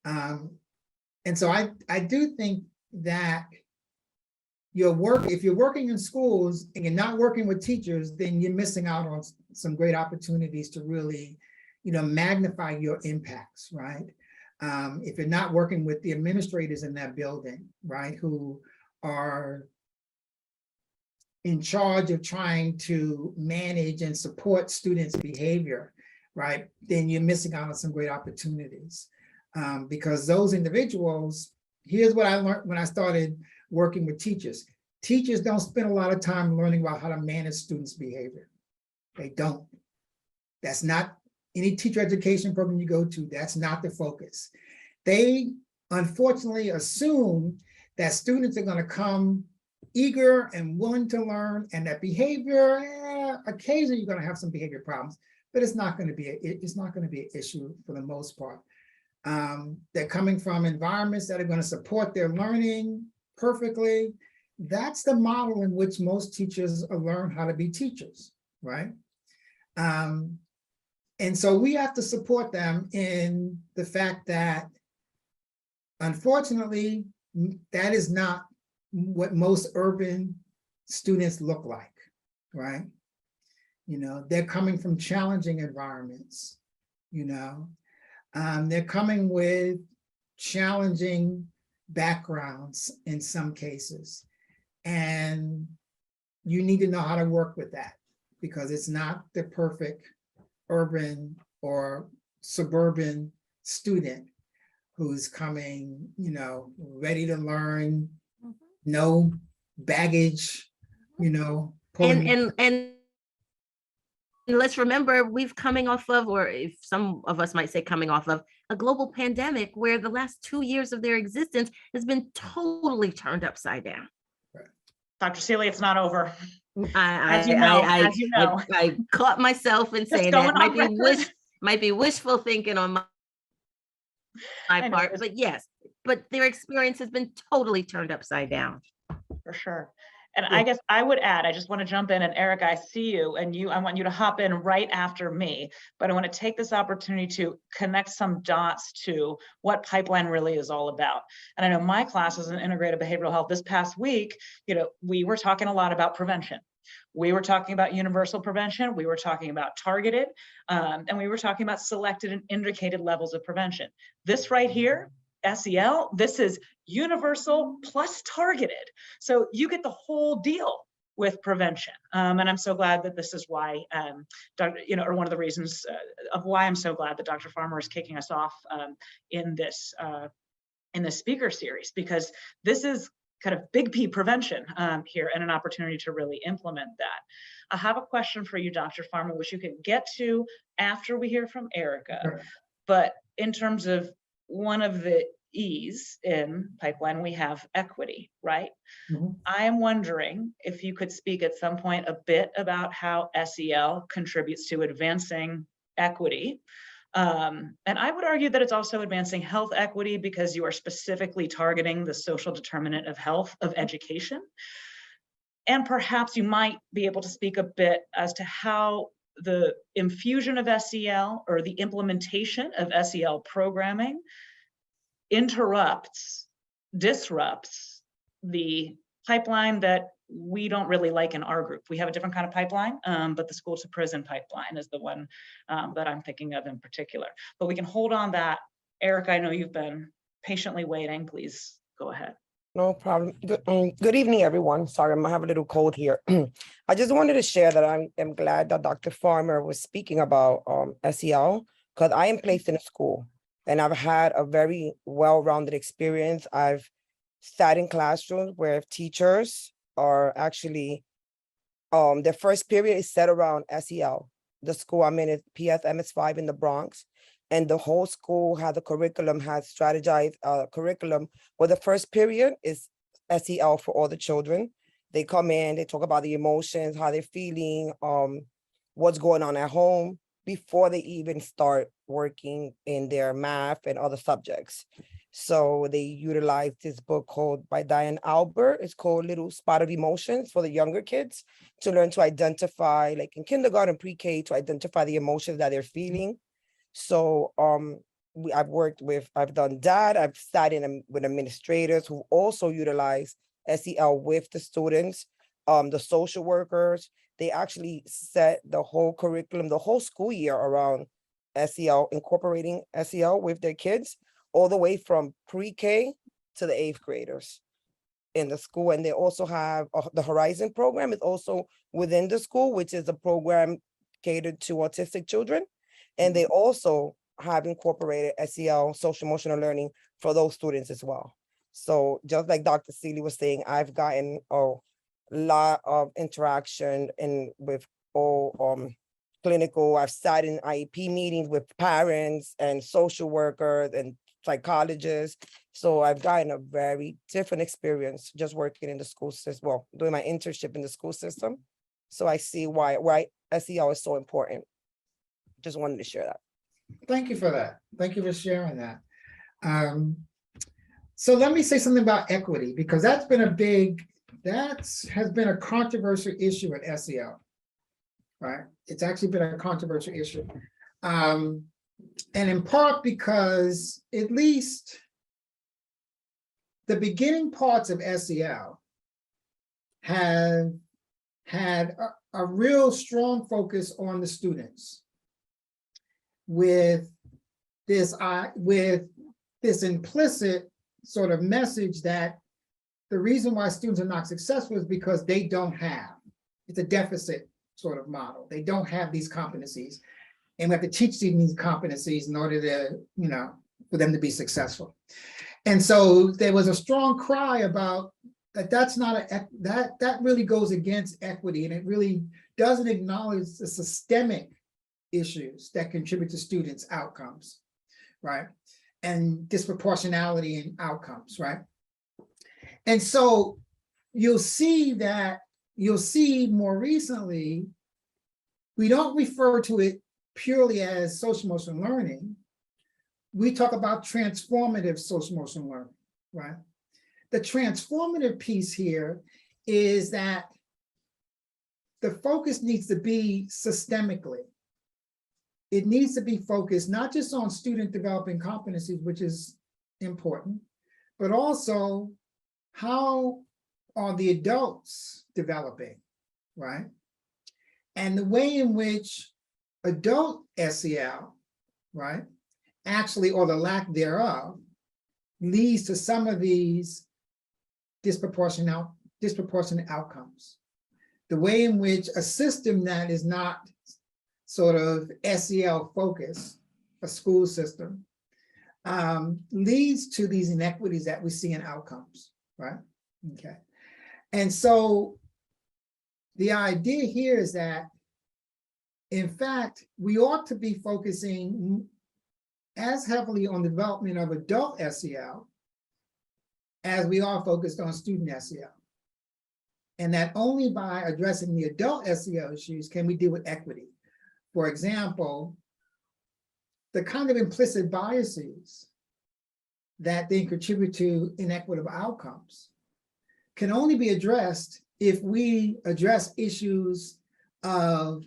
And so I do think that if you're working in schools and you're not working with teachers, then you're missing out on some great opportunities to really, magnify your impacts, right? If you're not working with the administrators in that building, right, who are in charge of trying to manage and support students' behavior, right, then you're missing out on some great opportunities. Because those individuals, here's what I learned when I started working with teachers. Teachers don't spend a lot of time learning about how to manage students' behavior. They don't. That's not any teacher education program you go to, that's not the focus. They unfortunately assume that students are going to come eager and willing to learn, and that behavior, occasionally you're going to have some behavior problems, but it's not going to be an issue for the most part. They're coming from environments that are going to support their learning perfectly. That's the model in which most teachers learn how to be teachers, right? And so we have to support them in the fact that, unfortunately, that is not what most urban students look like, right? You know, they're coming from challenging environments, you know. They're coming with challenging backgrounds in some cases. And you need to know how to work with that because it's not the perfect urban or suburban student who's coming, you know, ready to learn, no baggage, you know. And let's remember, we've coming off of, or if some of us might say coming off of, a global pandemic where the last 2 years of their existence has been totally turned upside down. Dr. Seeley, it's not over. As you know, as you know. I caught myself in Just saying going that on record. might be wishful thinking on my I know, part, but yes, but their experience has been totally turned upside down. for sure. And Yeah. I guess I would add, I just want to jump in, and Eric, I see you, and I want you to hop in right after me, but I want to take this opportunity to connect some dots to what Pipeline really is all about. And I know my class is in integrated behavioral health this past week, you know, we were talking a lot about prevention. We were talking about universal prevention. We were talking about targeted, and we were talking about selected and indicated levels of prevention. This right here, SEL, this is universal plus targeted. So you get the whole deal with prevention. And I'm so glad that this is why, or one of the reasons of why I'm so glad that Dr. Farmer is kicking us off in this speaker series, because this is kind of big P prevention here and an opportunity to really implement that. I have a question for you, Dr. Farmer, which you can get to after we hear from Erica. Sure. But in terms of one of the E's in Pipeline, we have equity, right? Mhm. I am wondering if you could speak at some point a bit about how SEL contributes to advancing equity. And I would argue that it's also advancing health equity because you are specifically targeting the social determinant of health, of education. And perhaps you might be able to speak a bit as to how the infusion of SEL or the implementation of SEL programming disrupts the pipeline that we don't really like in our group. We have a different kind of pipeline, but the school to prison pipeline is the one that I'm thinking of in particular. But we can hold on that. Eric, I know you've been patiently waiting. Please go ahead. No problem. Good evening, everyone. Sorry, I have a little cold here. I just wanted to share that I am glad that Dr. Farmer was speaking about SEL, because I am placed in a school and I've had a very well-rounded experience. I've sat in classrooms where teachers are actually, their first period is set around SEL. The school I'm in is PSMS5 in the Bronx. And the whole school has strategized curriculum where the first period is SEL for all the children. They come in, they talk about the emotions, how they're feeling, what's going on at home before they even start working in their math and other subjects. So they utilize this book by Diane Albert. It's called Little Spot of Emotions for the younger kids to learn to identify, like in kindergarten, pre-K, to identify the emotions that they're feeling. So I've done that. I've sat in with administrators who also utilize SEL with the students, the social workers. They actually set the whole curriculum, the whole school year around SEL, incorporating SEL with their kids, all the way from pre-K to the 8th graders in the school. And they also have the Horizon program is also within the school, which is a program catered to autistic children. And they also have incorporated SEL, social emotional learning, for those students as well. So just like Dr. Seeley was saying, I've gotten a lot of interaction with all clinical. I've sat in IEP meetings with parents and social workers and psychologists. So I've gotten a very different experience just working in the school system, well, doing my internship in the school system. So I see why SEL is so important. Just wanted to share that. Thank you for that. Thank you for sharing that. So let me say something about equity, because that has been a controversial issue at SEL, right? It's actually been a controversial issue. And in part because at least the beginning parts of SEL have had a real strong focus on the students with this implicit sort of message that the reason why students are not successful is because they don't have, it's a deficit sort of model. They don't have these competencies, and we have to teach them these competencies in order to, you know, for them to be successful. And so there was a strong cry about that. That's not that really goes against equity, and it really doesn't acknowledge the systemic issues that contribute to students' outcomes, right? And disproportionality in outcomes, right? And so you'll see more recently, we don't refer to it purely as social emotional learning. We talk about transformative social emotional learning, right? The transformative piece here is that the focus needs to be systemically. It needs to be focused not just on student developing competencies, which is important, but also how are the adults developing, right? And the way in which adult SEL, right, actually, or the lack thereof, leads to some of these disproportionate outcomes. The way in which a system that is not sort of SEL focused, a school system, leads to these inequities that we see in outcomes, right? Okay. And so the idea here is that, in fact, we ought to be focusing as heavily on the development of adult SEL as we are focused on student SEL. And that only by addressing the adult SEL issues can we deal with equity. For example, the kind of implicit biases that then contribute to inequitable outcomes can only be addressed if we address issues of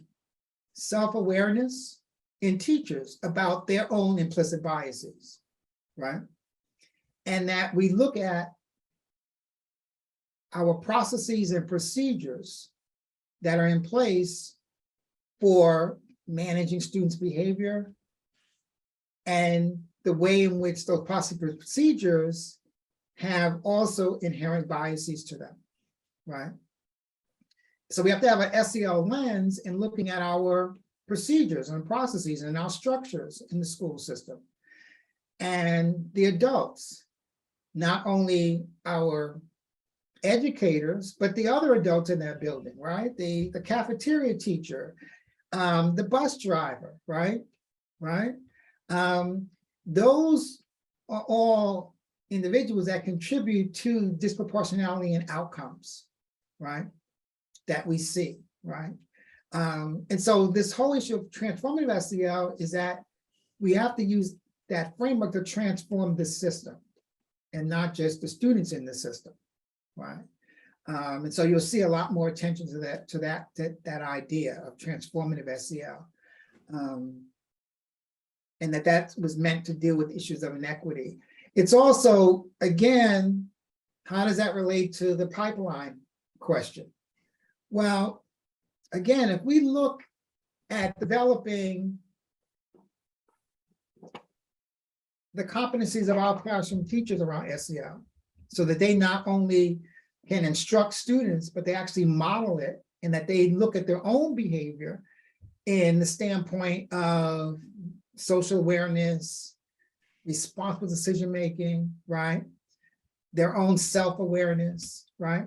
self-awareness in teachers about their own implicit biases, right? And that we look at our processes and procedures that are in place for managing students' behavior and the way in which those processes and procedures have also inherent biases to them, right? So we have to have an SEL lens in looking at our procedures and processes and our structures in the school system. And the adults, not only our educators, but the other adults in that building, right? The cafeteria teacher, the bus driver, right? Those are all individuals that contribute to disproportionality in outcomes, right? That we see, right? And so this whole issue of transformative SEL is that we have to use that framework to transform the system and not just the students in the system, right? And so you'll see a lot more attention to that idea of transformative SEL. And that was meant to deal with issues of inequity. It's also, again, how does that relate to the pipeline question? Well, again, if we look at developing the competencies of our classroom teachers around SEL, so that they not only can instruct students, but they actually model it, and that they look at their own behavior in the standpoint of social awareness, responsible decision-making, right? Their own self-awareness, right?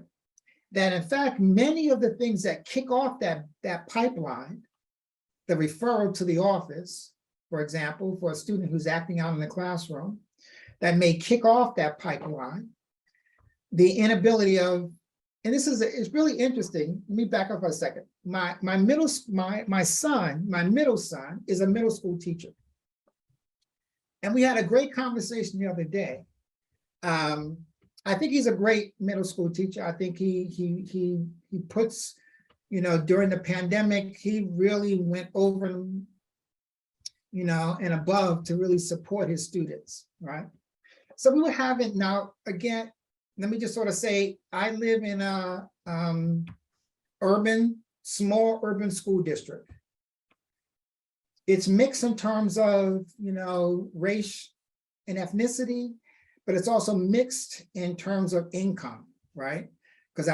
That in fact, many of the things that kick off that pipeline, the referral to the office, for example, for a student who's acting out in the classroom, that may kick off that pipeline, the inability of, and it's really interesting. Let me back up for a second. My middle son is a middle school teacher. And we had a great conversation the other day. I think he's a great middle school teacher. I think he puts, during the pandemic, he really went over, and above to really support his students, right? So we were having, now, again, let me just sort of say, I live in a small urban school district. It's mixed in terms of, race and ethnicity, but it's also mixed in terms of income, right? Because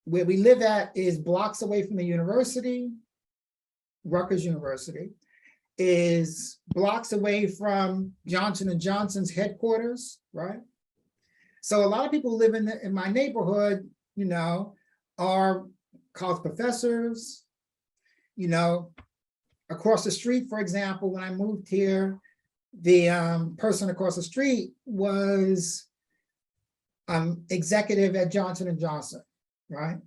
where we live at is blocks away from the university, Rutgers University, is blocks away from Johnson & Johnson's headquarters, right? So a lot of people live in my neighborhood, are college professors, across the street, for example, when I moved here, the person across the street was executive at Johnson & Johnson, right?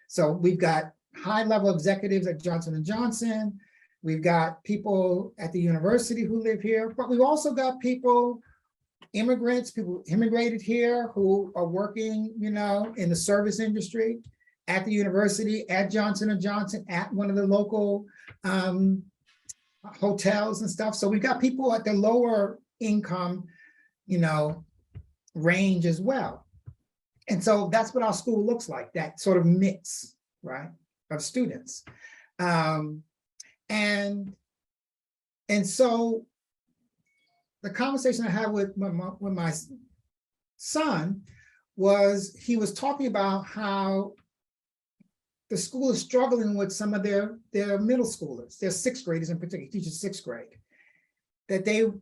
So we've got high-level executives at Johnson & Johnson. We've got people at the university who live here, but we've also got people, immigrants, people immigrated here who are working, in the service industry at the university, at Johnson & Johnson, at one of the local hotels and stuff. So we've got people at the lower income, range as well. And so that's what our school looks like, that sort of mix, right, of students. And so the conversation I had with my son was, he was talking about how the school is struggling with some of their middle schoolers, their sixth graders in particular, teachers sixth grade, that there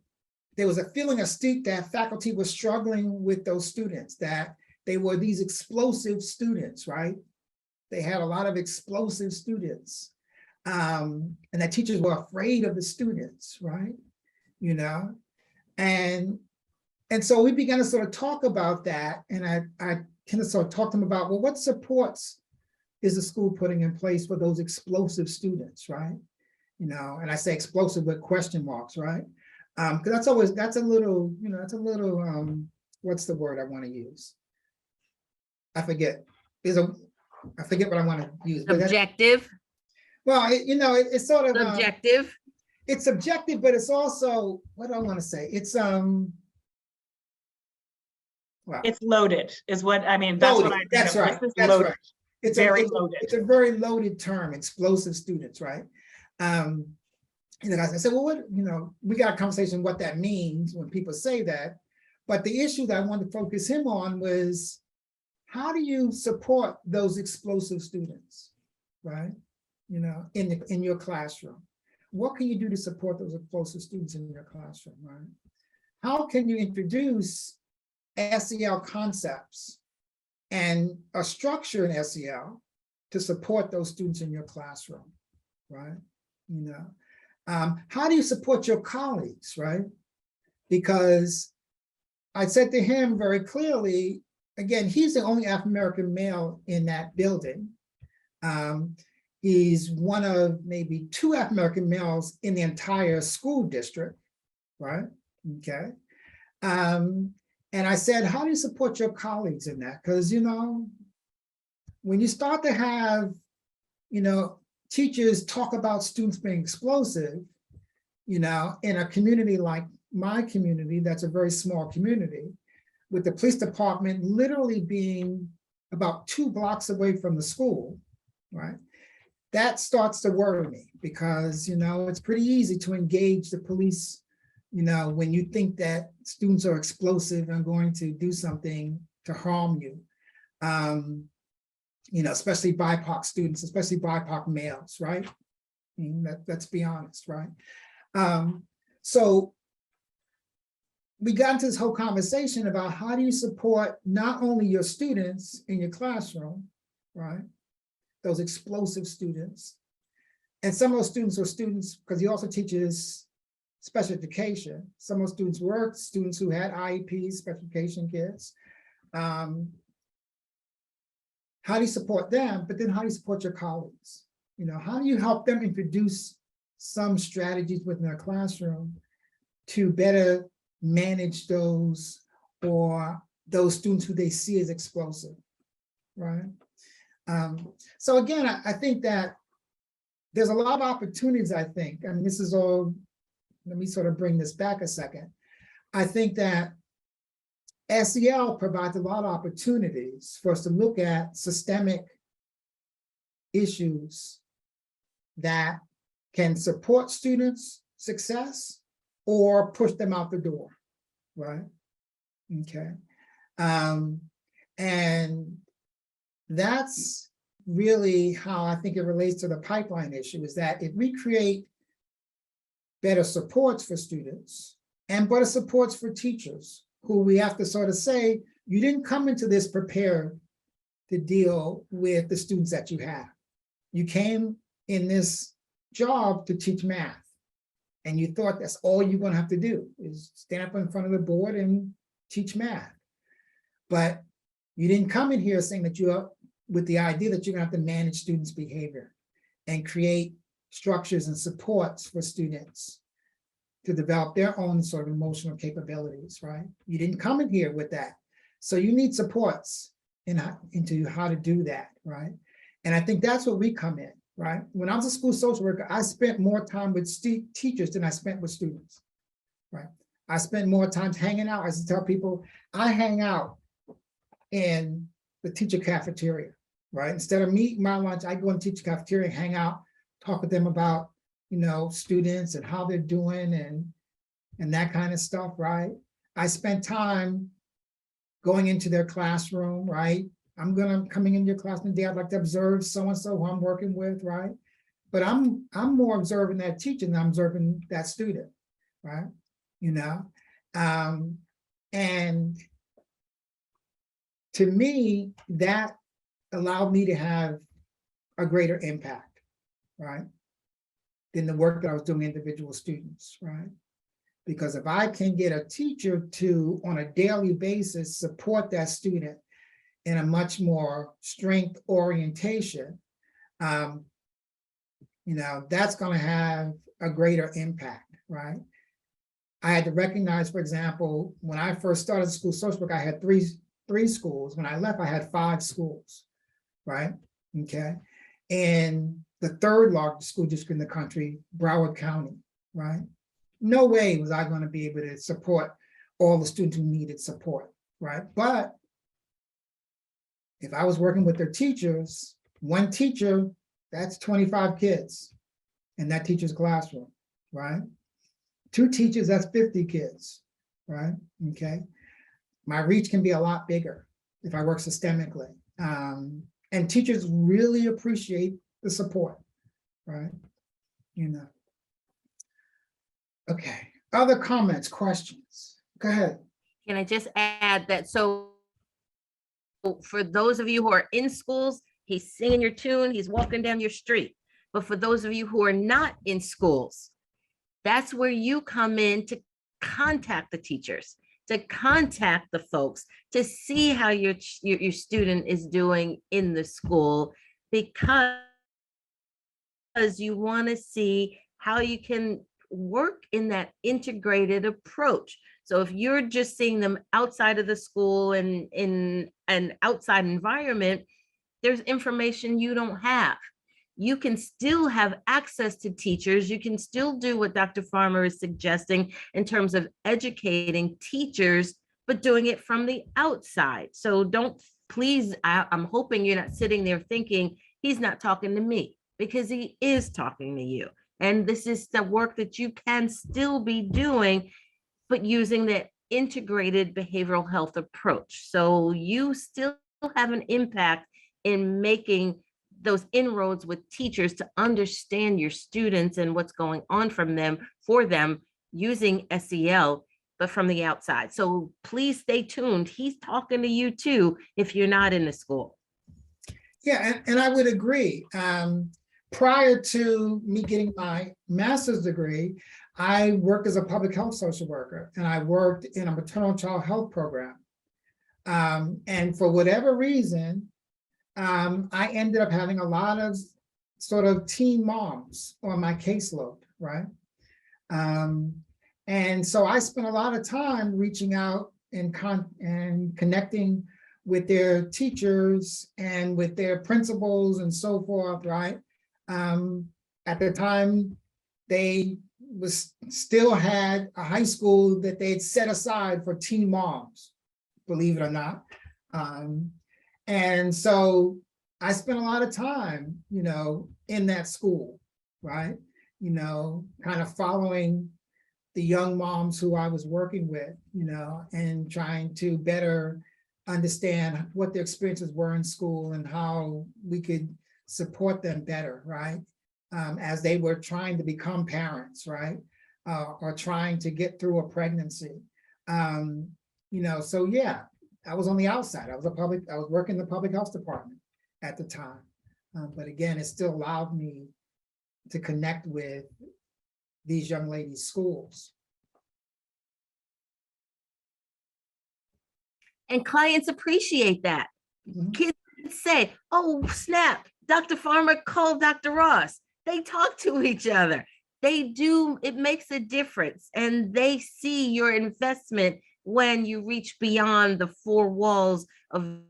was a feeling that faculty was struggling with those students, that they were these explosive students, right? They had a lot of explosive students, and that teachers were afraid of the students, right? And so we began to sort of talk about that, and I kind of sort of talked to them about, well, what supports is the school putting in place for those explosive students, right? And I say explosive with question marks, right? Because that's a little, what's the word I want to use? I forget. I forget what I want to use. Subjective. Well, it's sort of Subjective. It's subjective, but it's also, what do I want to say? It's It's loaded, is what I mean. That's loaded. what I. That's right. This is That's loaded. right. It's loaded. It's a very loaded term, explosive students, right? And then I said, well, we got a conversation what that means when people say that. But the issue that I wanted to focus him on was, how do you support those explosive students, right? In your classroom. What can you do to support those explosive students in your classroom, right? How can you introduce SEL concepts and a structure in SEL to support those students in your classroom, right? How do you support your colleagues, right? Because I said to him very clearly, again, he's the only African-American male in that building. He's one of maybe two African-American males in the entire school district, right? Okay. And I said, how do you support your colleagues in that? Because, when you start to have, teachers talk about students being explosive, in a community like my community, that's a very small community, with the police department literally being about 2 blocks away from the school, right? That starts to worry me because, it's pretty easy to engage the police, when you think that students are explosive and going to do something to harm you, especially BIPOC students, especially BIPOC males, right? Let's be honest, right? So we got into this whole conversation about how do you support not only your students in your classroom, right? Those explosive students. And some of those students are students, because he also teaches special education. Some of those students were students who had IEPs, special education kids. How do you support them? But then how do you support your colleagues? How do you help them introduce some strategies within their classroom to better manage those students who they see as explosive, right? So again, I think that there's a lot of opportunities, I think. I mean, this is all, let me sort of bring this back a second. I think that SEL provides a lot of opportunities for us to look at systemic issues that can support students' success or push them out the door, right? Okay. And that's really how I think it relates to the pipeline issue, is that if we create better supports for students and better supports for teachers, who we have to sort of say, you didn't come into this prepared to deal with the students that you have. You came in this job to teach math, and you thought that's all you're going to have to do is stand up in front of the board and teach math. But you didn't come in here saying that you are with the idea that you're going to have to manage students' behavior and create structures and supports for students to develop their own sort of emotional capabilities, right? You didn't come in here with that. So you need supports into how to do that, right? And I think that's where we come in, right? When I was a school social worker, I spent more time with teachers than I spent with students, right? I spent more time hanging out. I used to tell people, I hang out in the teacher cafeteria, right? Instead of me eating my lunch, I go in the teacher cafeteria and hang out, talk with them about, you know, students and how they're doing and that kind of stuff, right? I spent time going into their classroom, right? Coming in your classroom today, I'd like to observe so-and-so who I'm working with, right? But I'm more observing that teacher than I'm observing that student, right? You know, and to me, that allowed me to have a greater impact, right? Than the work that I was doing with individual students, right? Because if I can get a teacher to, on a daily basis, support that student in a much more strength orientation, you know, that's going to have a greater impact, right? I had to recognize, for example, when I first started school social work, I had three schools. When I left, I had 5 schools, right? Okay. And the third largest school district in the country, Broward County, right? No way was I going to be able to support all the students who needed support, right? But if I was working with their teachers, one teacher, that's 25 kids in that teacher's classroom, right? 2 teachers, that's 50 kids, right? Okay. My reach can be a lot bigger if I work systemically. And teachers really appreciate the support, right? You know. Okay, other comments, questions? Go ahead. Can I just add that, so for those of you who are in schools, he's singing your tune, he's walking down your street. But for those of you who are not in schools, that's where you come in to contact the teachers, to contact the folks, to see how your student is doing in the school, because you want to see how you can work in that integrated approach. So if you're just seeing them outside of the school and in an outside environment, there's information you don't have. You can still have access to teachers. You can still do what Dr. Farmer is suggesting in terms of educating teachers, but doing it from the outside. So please, I'm hoping you're not sitting there thinking he's not talking to me, because he is talking to you. And this is the work that you can still be doing, but using that integrated behavioral health approach. So you still have an impact in making those inroads with teachers to understand your students and what's going on for them using SEL, but from the outside. So please stay tuned. He's talking to you too, if you're not in the school. Yeah, and I would agree. Prior to me getting my master's degree, I worked as a public health social worker, and I worked in a maternal child health program. And for whatever reason, I ended up having a lot of sort of teen moms on my caseload, right? And so I spent a lot of time reaching out and connecting with their teachers and with their principals and so forth, right? At the time, they still had a high school that they had set aside for teen moms, believe it or not. And so I spent a lot of time, in that school, right? Kind of following the young moms who I was working with, and trying to better understand what their experiences were in school and how we could support them better, right? As they were trying to become parents, right? Or trying to get through a pregnancy. So yeah, I was on the outside. I was working in the public health department at the time. But again, it still allowed me to connect with these young ladies' schools. And clients appreciate that. Mhm. Kids say, oh, snap, Dr. Farmer called Dr. Ross. They talk to each other. They do, it makes a difference. And they see your investment when you reach beyond the four walls of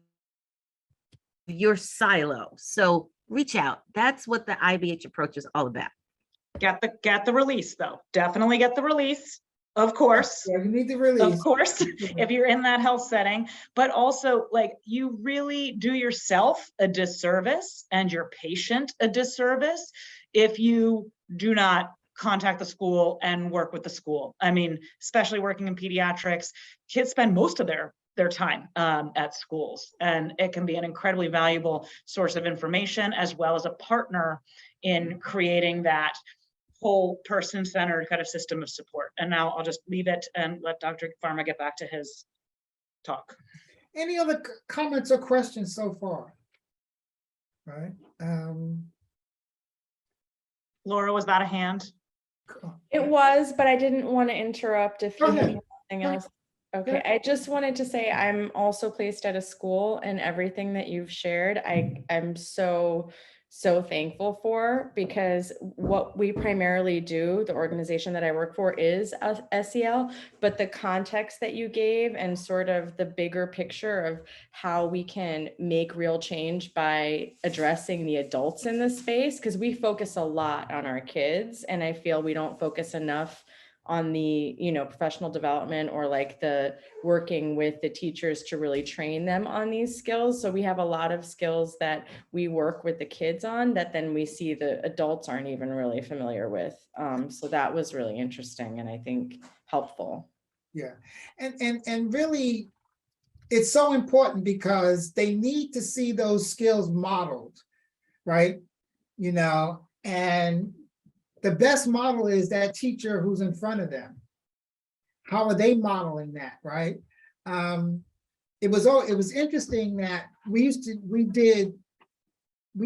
your silo. So reach out. That's what the IBH approach is all about. Get the release though. Definitely get the release, of course. Yeah, you need to release. Of course, if you're in that health setting, but also like you really do yourself a disservice and your patient a disservice if you do not contact the school and work with the school. I mean, especially working in pediatrics, kids spend most of their time at schools, and it can be an incredibly valuable source of information as well as a partner in creating that whole person-centered kind of system of support. And now I'll just leave it and let Dr. Pharma get back to his talk. Any other comments or questions so far? Right. Laura, was that a hand? It was, but I didn't want to interrupt if Go you ahead. had something else. Okay, Good. I just wanted to say I'm also placed at a school, and everything that you've shared, I'm so thankful for, because what we primarily do, the organization that I work for, is SEL, but the context that you gave and sort of the bigger picture of how we can make real change by addressing the adults in this space, because we focus a lot on our kids, and I feel we don't focus enough on the, professional development or like the working with the teachers to really train them on these skills. So we have a lot of skills that we work with the kids on that then we see the adults aren't even really familiar with. So that was really interesting and I think helpful. Yeah, and really, it's so important because they need to see those skills modeled, right? And the best model is that teacher who's in front of them. How are they modeling that, right? It was interesting that we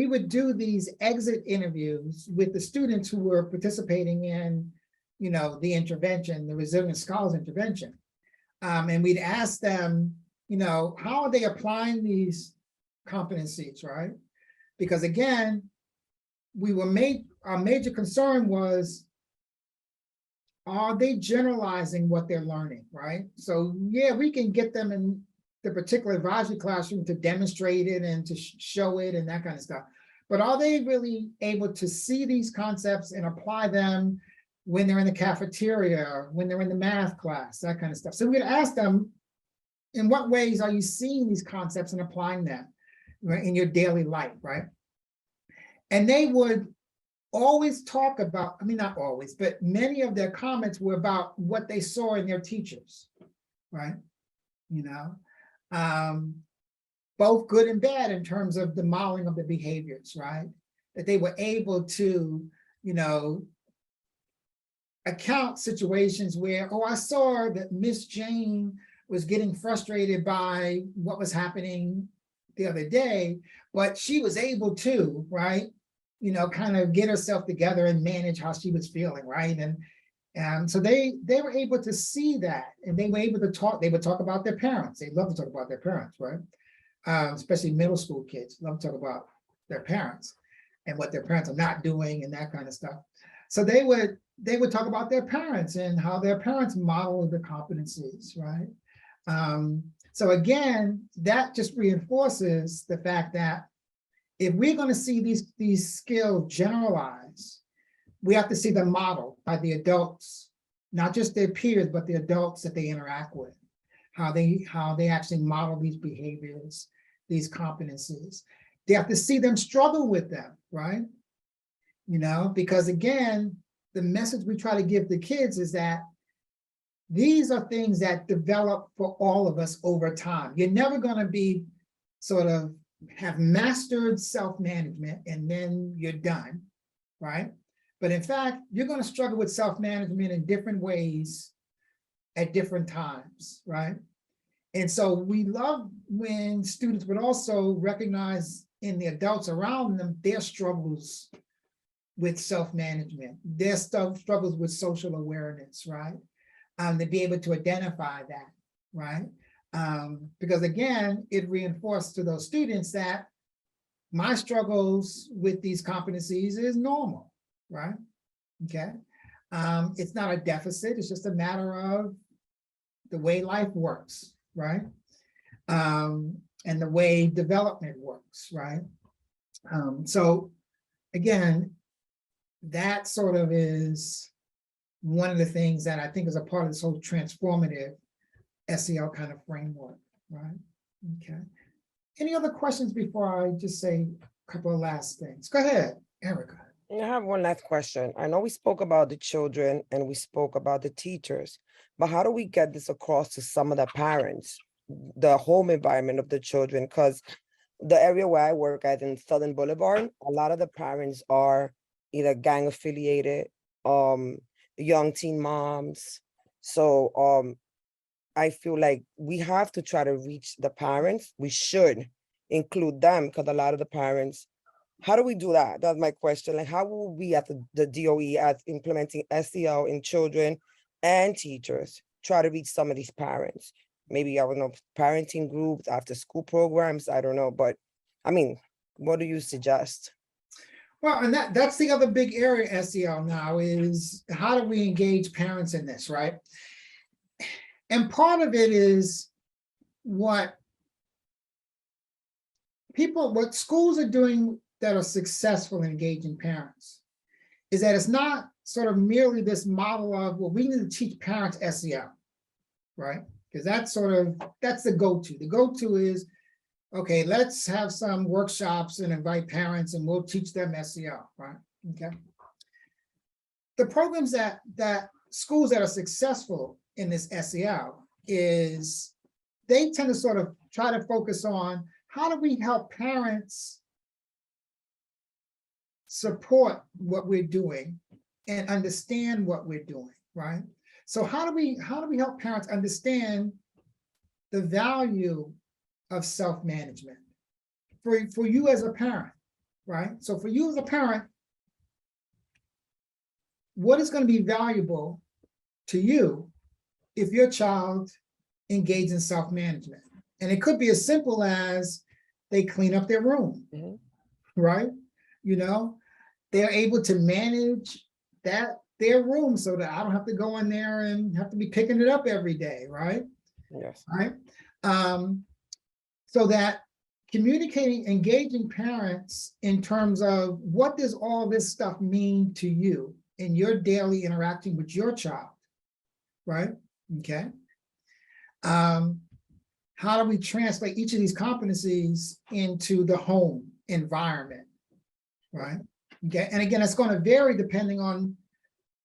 would do these exit interviews with the students who were participating in, the intervention, the Resilient Scholars intervention. And we'd ask them, how are they applying these competencies, right? Because again, our major concern was, are they generalizing what they're learning, right? So yeah, we can get them in the particular advisory classroom to demonstrate it and to show it and that kind of stuff. But are they really able to see these concepts and apply them when they're in the cafeteria, when they're in the math class, that kind of stuff? So we'd ask them, in what ways are you seeing these concepts and applying them, right, in your daily life, right? And they would always talk about, not always, but many of their comments were about what they saw in their teachers, right? Both good and bad in terms of the modeling of the behaviors, right? That they were able to, account situations where, I saw that Miss Jane was getting frustrated by what was happening the other day, but she was able to, right? Kind of get herself together and manage how she was feeling, right? And so they were able to see that, and they were able to talk. They would talk about their parents. They love to talk about their parents, right? Especially middle school kids love to talk about their parents and what their parents are not doing and that kind of stuff. So they would talk about their parents and how their parents model the competencies, right? So again, that just reinforces the fact that if we're going to see these skills generalized, we have to see them modeled by the adults, not just their peers, but the adults that they interact with. how they actually model these behaviors, these competencies. They have to see them struggle with them, right? You know, because again, the message we try to give the kids is that these are things that develop for all of us over time. You're never going to be sort of have mastered self-management and then you're done, right? But in fact, you're going to struggle with self-management in different ways at different times, right? And so we love when students would also recognize in the adults around them their struggles with self-management, their struggles with social awareness, right? To be able to identify that, right? Because again, it reinforced to those students that my struggles with these competencies is normal, right? Okay. It's not a deficit, it's just a matter of the way life works, right? And the way development works, right? So again, that sort of is one of the things that I think is a part of this whole transformative SEL kind of framework, right? Okay. Any other questions before I just say a couple of last things? Go ahead, Erica. I have one last question. I know we spoke about the children and we spoke about the teachers, but how do we get this across to some of the parents, the home environment of the children? Because the area where I work at in Southern Boulevard, a lot of the parents are either gang affiliated, young teen moms. So I feel like we have to try to reach the parents. We should include them because a lot of the parents, how do we do that? That's my question. Like, how will we at the DOE at implementing SEL in children and teachers try to reach some of these parents? Maybe, I don't know, parenting groups, after school programs, I don't know. But I mean, what do you suggest? Well, and that's the other big area SEL now is how do we engage parents in this, right? And part of it is what schools are doing that are successful in engaging parents is that it's not sort of merely this model of, well, we need to teach parents SEL, right? Because that's the go-to. The go-to is, okay, let's have some workshops and invite parents and we'll teach them SEL, right? Okay. The programs that schools that are successful in this SEL is they tend to sort of try to focus on how do we help parents support what we're doing and understand what we're doing, right? So how do we help parents understand the value of self-management for you as a parent, right? So for you as a parent, what is going to be valuable to you if your child engages in self-management? And it could be as simple as they clean up their room, right? You know, they're able to manage their room so that I don't have to go in there and have to be picking it up every day, right? Yes. Right. So that communicating, engaging parents in terms of what does all this stuff mean to you in your daily interacting with your child, right? Okay. How do we translate each of these competencies into the home environment, right? Okay, and again, it's going to vary depending on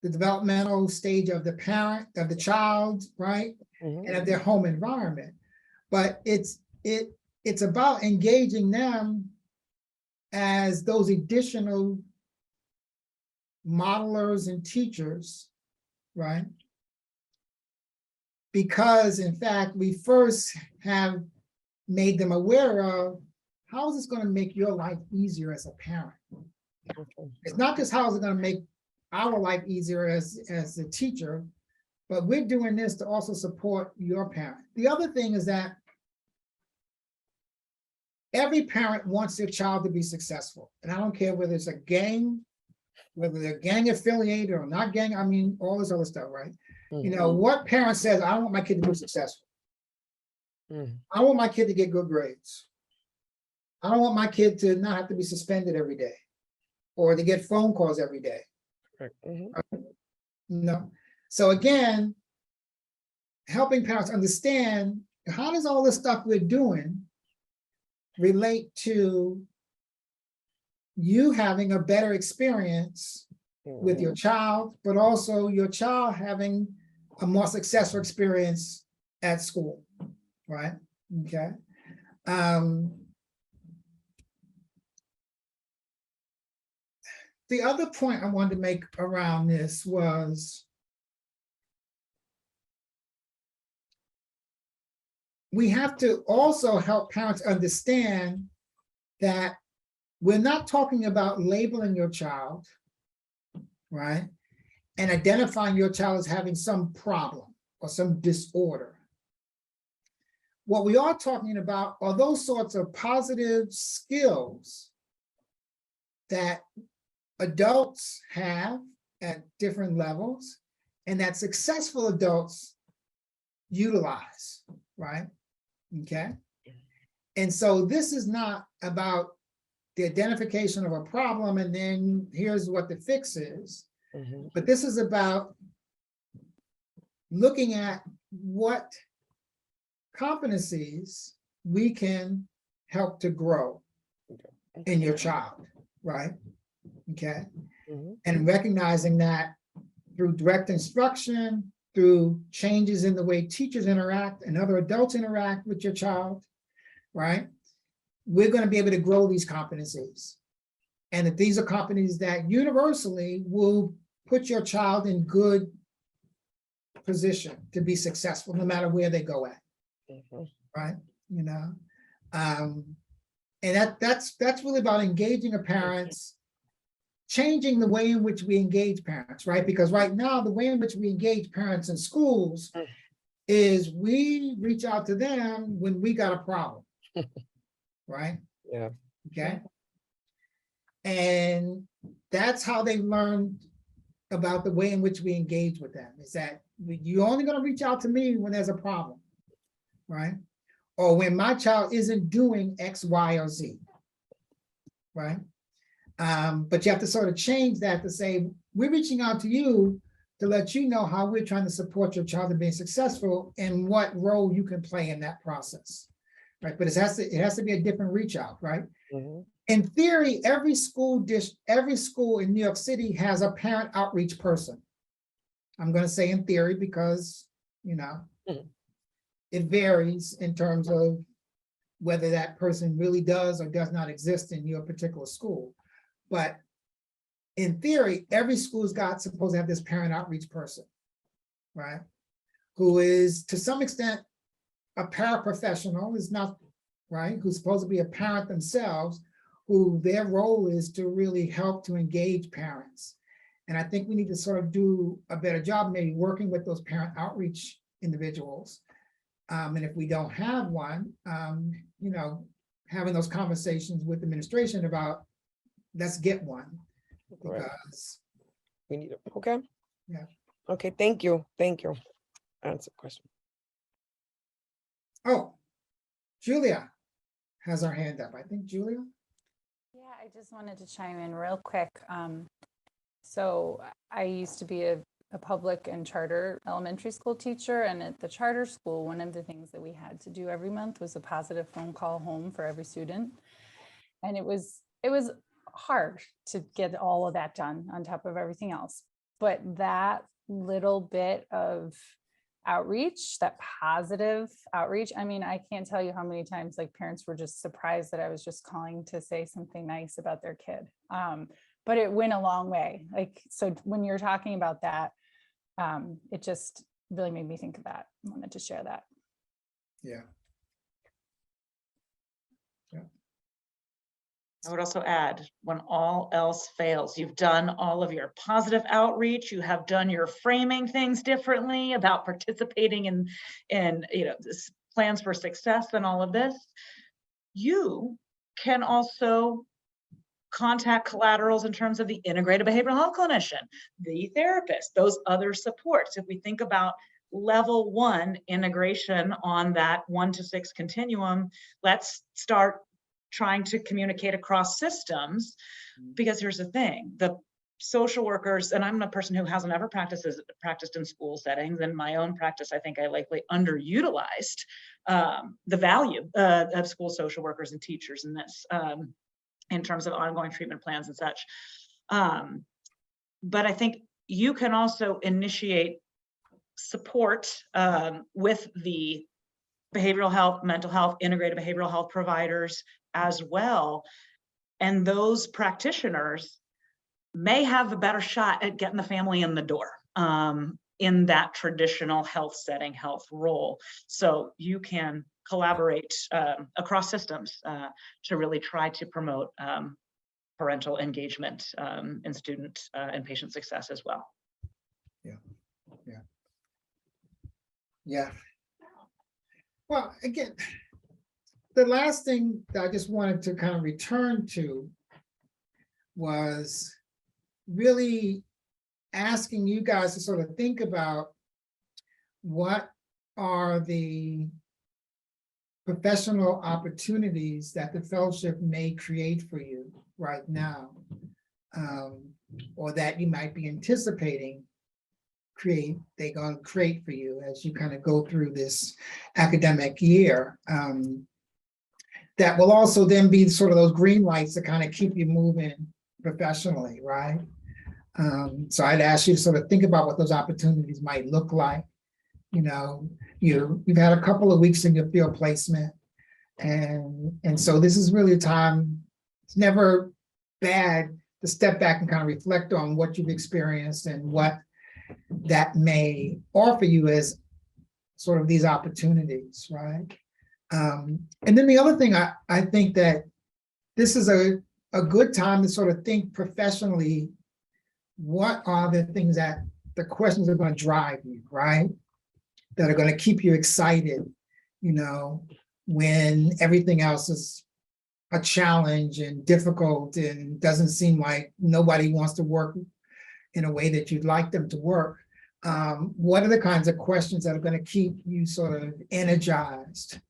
the developmental stage of the parent, of the child, right? And of their home environment. But it's about engaging them as those additional modelers and teachers, right? Because in fact, we first have made them aware of how is this going to make your life easier as a parent? It's not just how is it going to make our life easier as a teacher, but we're doing this to also support your parent. The other thing is that every parent wants their child to be successful. And I don't care whether it's a gang, whether they're gang affiliated or not gang, I mean, all this other stuff, right? You know, what parent says, I want my kid to be successful. I want my kid to get good grades. I don't want my kid to not have to be suspended every day or to get phone calls every day. No. So again, helping parents understand, how does all this stuff we're doing relate to you having a better experience with your child, but also your child having a more successful experience at school, right? Okay. The other point I wanted to make around this was we have to also help parents understand that we're not talking about labeling your child, right? And identifying your child as having some problem or some disorder. What we are talking about are those sorts of positive skills that adults have at different levels and that successful adults utilize, right? Okay. And so this is not about the identification of a problem and then here's what the fix is, but this is about looking at what competencies we can help to grow in your child, right? Okay. And recognizing that through direct instruction, through changes in the way teachers interact and other adults interact with your child, right? We're going to be able to grow these competencies. And that these are competencies that universally will put your child in good position to be successful, no matter where they go at, right? You know, and that's really about engaging a parents, changing the way in which we engage parents, right? Because right now, the way in which we engage parents in schools is we reach out to them when we got a problem, right? Yeah. Okay. And that's how they learned about the way in which we engage with them, is that you're only going to reach out to me when there's a problem, right? Or when my child isn't doing X, Y, or Z, right? But you have to sort of change that to say, we're reaching out to you to let you know how we're trying to support your child in being successful and what role you can play in that process, right? But it has to be a different reach out, right? In theory, every school in New York City has a parent outreach person. I'm going to say in theory because, you know, it varies in terms of whether that person really does or does not exist in your particular school. But in theory, every school's supposed to have this parent outreach person, right? Who is to some extent a paraprofessional, is not, right? Who's supposed to be a parent themselves, who their role is to really help to engage parents. And I think we need to sort of do a better job, maybe working with those parent outreach individuals. And if we don't have one, you know, having those conversations with administration about, let's get one, because we need it. Okay. Yeah. Okay. Thank you. Thank you. Answer question. Oh, Julia has her hand up. I think Julia. Yeah, I just wanted to chime in real quick. So I used to be a public and charter elementary school teacher, and at the charter school, one of the things that we had to do every month was a positive phone call home for every student. And it was hard to get all of that done on top of everything else. But that little bit of outreach, that positive outreach, I mean, I can't tell you how many times like parents were just surprised that I was just calling to say something nice about their kid. But it went a long way. Like, so when you're talking about that, it just really made me think of that. I wanted to share that. Yeah. I would also add, when all else fails, you've done all of your positive outreach, you have done your framing things differently about participating in you know, plans for success and all of this, you can also contact collaterals in terms of the integrated behavioral health clinician, the therapist, those other supports. If we think about level 1 integration on that 1 to 6 continuum, let's start trying to communicate across systems, because here's the thing, the social workers, and I'm a person who hasn't ever practiced in school settings. In my own practice, I think I likely underutilized the value of school social workers and teachers in this, in terms of ongoing treatment plans and such. But I think you can also initiate support with the behavioral health, mental health, integrated behavioral health providers as well. And those practitioners may have a better shot at getting the family in the door in that traditional health setting, health role. So you can collaborate across systems to really try to promote parental engagement in student and patient success as well. Yeah. Well, again, the last thing that I just wanted to kind of return to was really asking you guys to sort of think about what are the professional opportunities that the fellowship may create for you right now, or that you might be anticipating they're going to create for you as you kind of go through this academic year. That will also then be sort of those green lights that kind of keep you moving professionally, right? So I'd ask you to sort of think about what those opportunities might look like. You know, you've had a couple of weeks in your field placement, and so this is really a time. It's never bad to step back and kind of reflect on what you've experienced and what that may offer you as sort of these opportunities, right? And then the other thing, I think that this is a good time to sort of think professionally, what are the things that the questions are going to drive you, right? That are going to keep you excited, you know, when everything else is a challenge and difficult and doesn't seem like nobody wants to work in a way that you'd like them to work. What are the kinds of questions that are going to keep you sort of energized,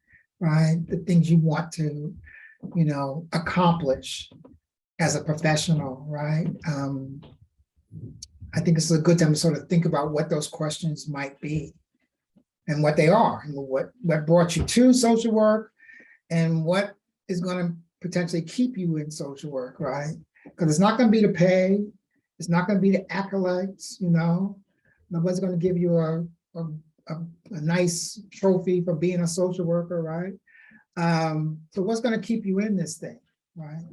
right? The things you want to, you know, accomplish as a professional, right? I think this is a good time to sort of think about what those questions might be and what they are, and what brought you to social work and what is going to potentially keep you in social work, right? Because it's not going to be the pay, it's not going to be the accolades, you know. Nobody's going to give you a nice trophy for being a social worker, right? So what's going to keep you in this thing, right?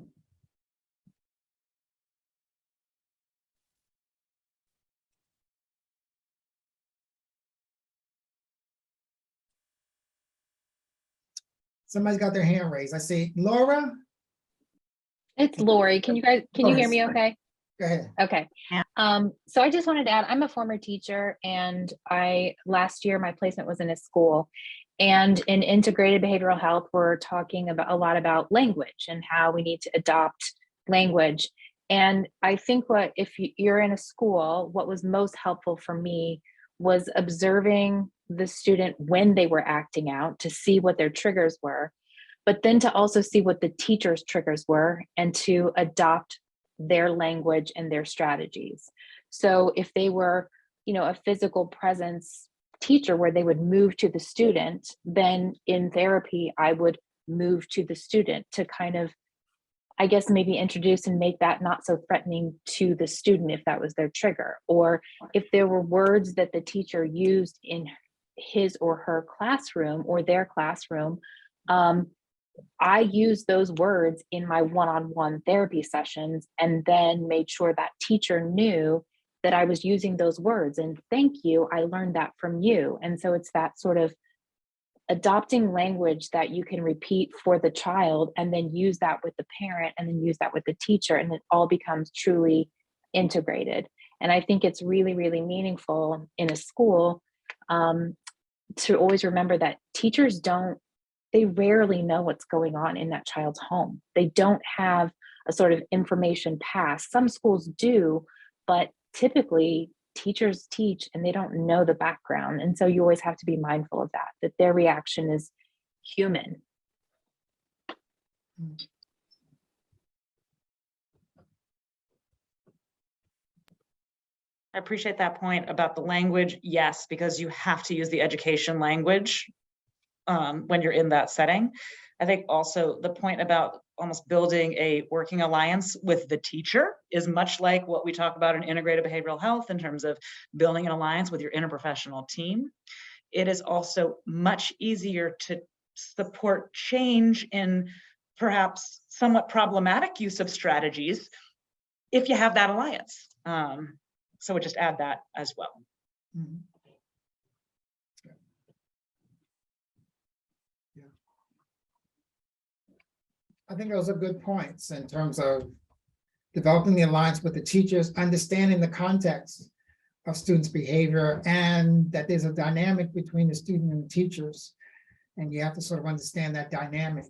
Somebody's got their hand raised. I see Laura. It's Lori. Can you hear me okay? Go ahead. Okay. So I just wanted to add, I'm a former teacher, and last year my placement was in a school, and in integrated behavioral health, we're talking about a lot about language and how we need to adopt language. And I think if you're in a school, what was most helpful for me was observing the student when they were acting out to see what their triggers were, but then to also see what the teacher's triggers were and to adopt their language and their strategies. So if they were, you know, a physical presence teacher where they would move to the student, then in therapy, I would move to the student to kind of, I guess, maybe introduce and make that not so threatening to the student if that was their trigger. Or if there were words that the teacher used in his or her classroom or their classroom, I used those words in my one-on-one therapy sessions, and then made sure that teacher knew that I was using those words. And thank you, I learned that from you. And so it's that sort of adopting language that you can repeat for the child, and then use that with the parent, and then use that with the teacher, and it all becomes truly integrated. And I think it's really, really meaningful in a school to always remember that teachers they rarely know what's going on in that child's home. They don't have a sort of information pass. Some schools do, but typically teachers teach and they don't know the background. And so you always have to be mindful of that their reaction is human. I appreciate that point about the language. Yes, because you have to use the education language when you're in that setting. I think also the point about almost building a working alliance with the teacher is much like what we talk about in integrated behavioral health in terms of building an alliance with your interprofessional team. It is also much easier to support change in perhaps somewhat problematic use of strategies if you have that alliance. So we'll just add that as well. Mhm. Yeah. I think those are good points in terms of developing the alliance with the teachers, understanding the context of students' behavior, and that there's a dynamic between the student and the teachers. And you have to sort of understand that dynamic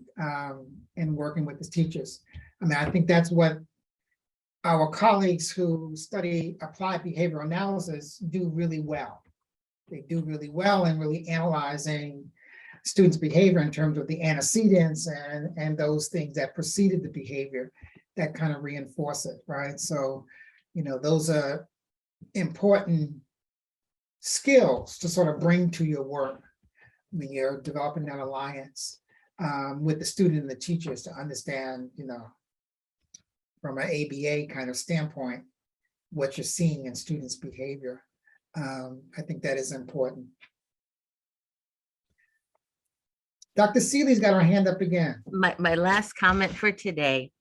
in working with the teachers. I mean, I think that's what our colleagues who study applied behavioral analysis do really well. They do really well in really analyzing students' behavior in terms of the antecedents and those things that preceded the behavior that kind of reinforce it, right? So, you know, those are important skills to sort of bring to your work when you're developing that alliance with the student and the teachers to understand, you know, from an ABA kind of standpoint, what you're seeing in students' behavior. I think that is important. Dr. Seeley's got her hand up again. My last comment for today.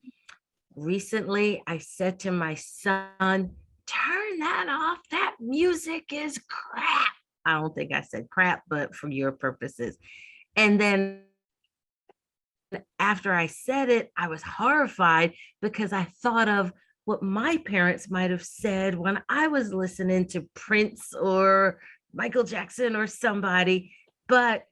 Recently, I said to my son, turn that off. That music is crap. I don't think I said crap, but for your purposes. And then after I said it, I was horrified because I thought of what my parents might have said when I was listening to Prince or Michael Jackson or somebody. But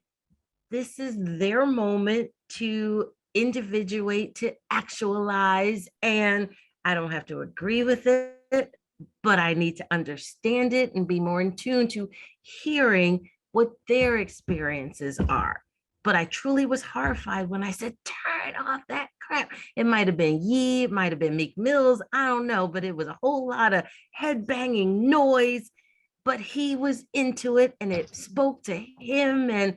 this is their moment to individuate, to actualize, and I don't have to agree with it, but I need to understand it and be more in tune to hearing what their experiences are. But I truly was horrified when I said, turn off that crap. It might have been Yee, it might have been Meek Mills, I don't know, but it was a whole lot of head banging noise, but he was into it and it spoke to him. And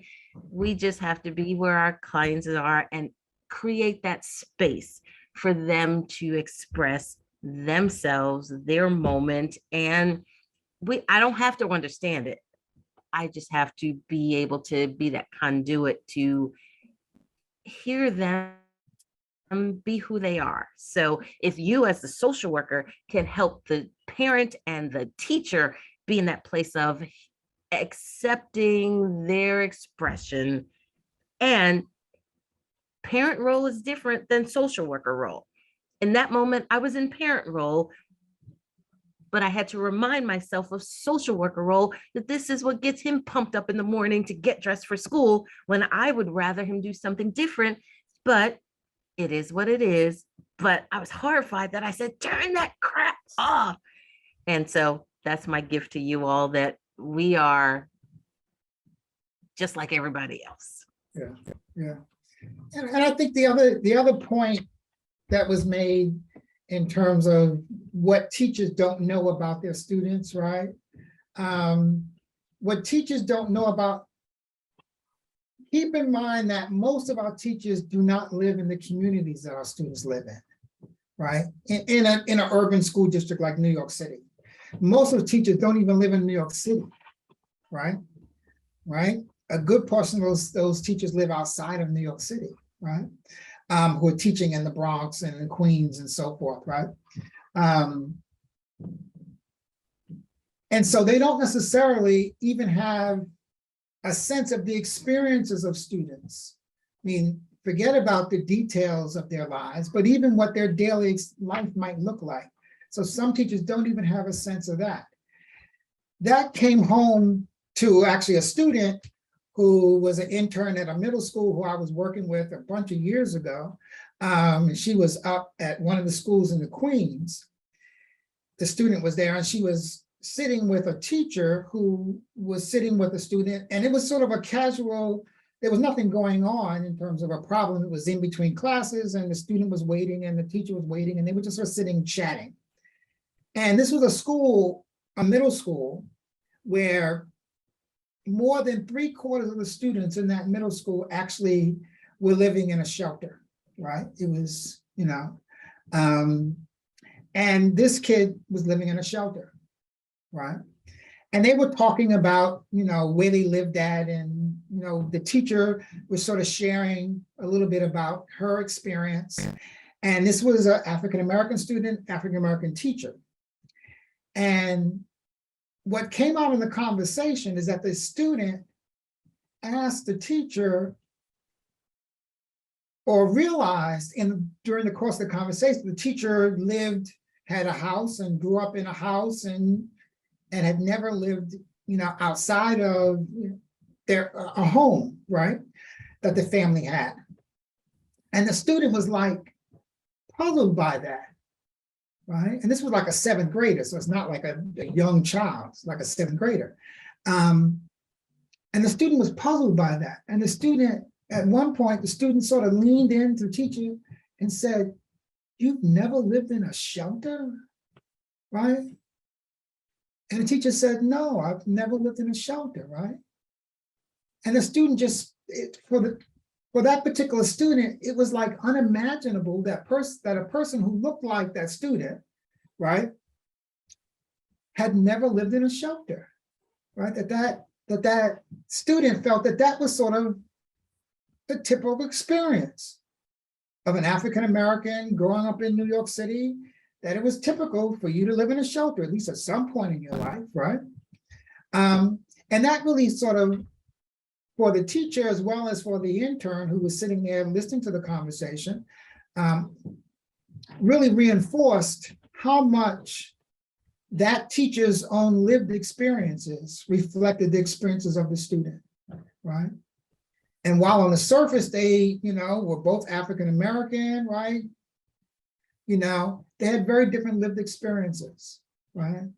we just have to be where our clients are and create that space for them to express themselves, their moment. And I don't have to understand it. I just have to be able to be that conduit to hear them be who they are. So if you as the social worker can help the parent and the teacher be in that place of accepting their expression, and parent role is different than social worker role. In that moment, I was in parent role, but I had to remind myself of social worker role, that this is what gets him pumped up in the morning to get dressed for school when I would rather him do something different. But it is what it is. But I was horrified that I said, turn that crap off. And so that's my gift to you all, that we are just like everybody else. Yeah. And I think the other point that was made in terms of what teachers don't know about their students, right? What teachers don't know about, keep in mind that most of our teachers do not live in the communities that our students live in, right? In an urban school district like New York City. Most of the teachers don't even live in New York City, right? Right? A good portion of those teachers live outside of New York City, right? Who are teaching in the Bronx and in Queens and so forth, right? And so they don't necessarily even have a sense of the experiences of students. I mean, forget about the details of their lives, but even what their daily life might look like. So some teachers don't even have a sense of that. That came home to actually a student who was an intern at a middle school who I was working with a bunch of years ago. She was up at one of the schools in the Queens. The student was there and she was sitting with a teacher who was sitting with a student, and it was sort of a casual, there was nothing going on in terms of a problem. It was in between classes and the student was waiting and the teacher was waiting and they were just sort of sitting chatting. And this was a school a middle school where more than 3/4 of the students in that middle school actually were living in a shelter, right? It was, and this kid was living in a shelter, right? And they were talking about, where they lived at, and, the teacher was sort of sharing a little bit about her experience. And this was an African-American student, African-American teacher. And what came out in the conversation is that the student asked the teacher, or realized during the course of the conversation, the teacher had a house and grew up in a house and had never lived, outside of a home, right, that the family had. And the student was like puzzled by that, right? And this was like a 7th grader, so it's not like a young child, it's like a 7th grader. And the student was puzzled by that. And the student, at one point, the student sort of leaned into the teacher and said, "You've never lived in a shelter, right?" And the teacher said, "No, I've never lived in a shelter," right? And the student for that particular student, it was like unimaginable that a person who looked like that student, right, had never lived in a shelter, right? That student felt that was sort of the typical experience of an African-American growing up in New York City, that it was typical for you to live in a shelter, at least at some point in your life, right? And that really sort of, for the teacher as well as for the intern who was sitting there listening to the conversation, really reinforced how much that teacher's own lived experiences reflected the experiences of the student, right? And while on the surface they, were both African-American, right? They had very different lived experiences, right?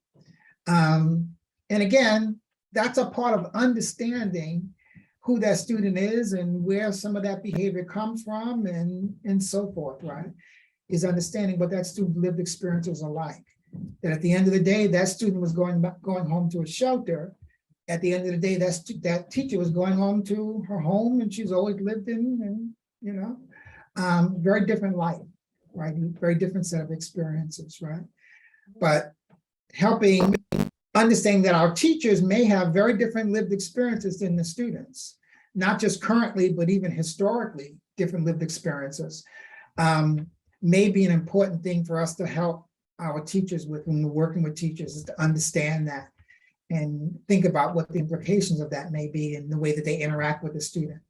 And again, that's a part of understanding who that student is and where some of that behavior comes from and so forth, right? Is understanding what that student lived experiences are like. That at the end of the day, that student was going home to a shelter. At the end of the day, that teacher was going home to her home, and she's always lived in, and very different life, right? Very different set of experiences, right? But helping understanding that our teachers may have very different lived experiences than the students, not just currently, but even historically, different lived experiences, may be an important thing for us to help our teachers with when we're working with teachers, is to understand that and think about what the implications of that may be in the way that they interact with the student.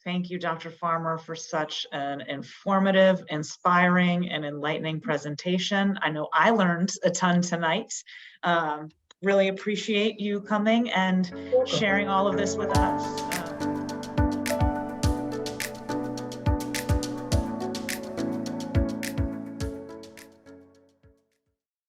Thank you, Dr. Farmer, for such an informative, inspiring, and enlightening presentation. I know I learned a ton tonight. Really appreciate you coming and sharing all of this with us.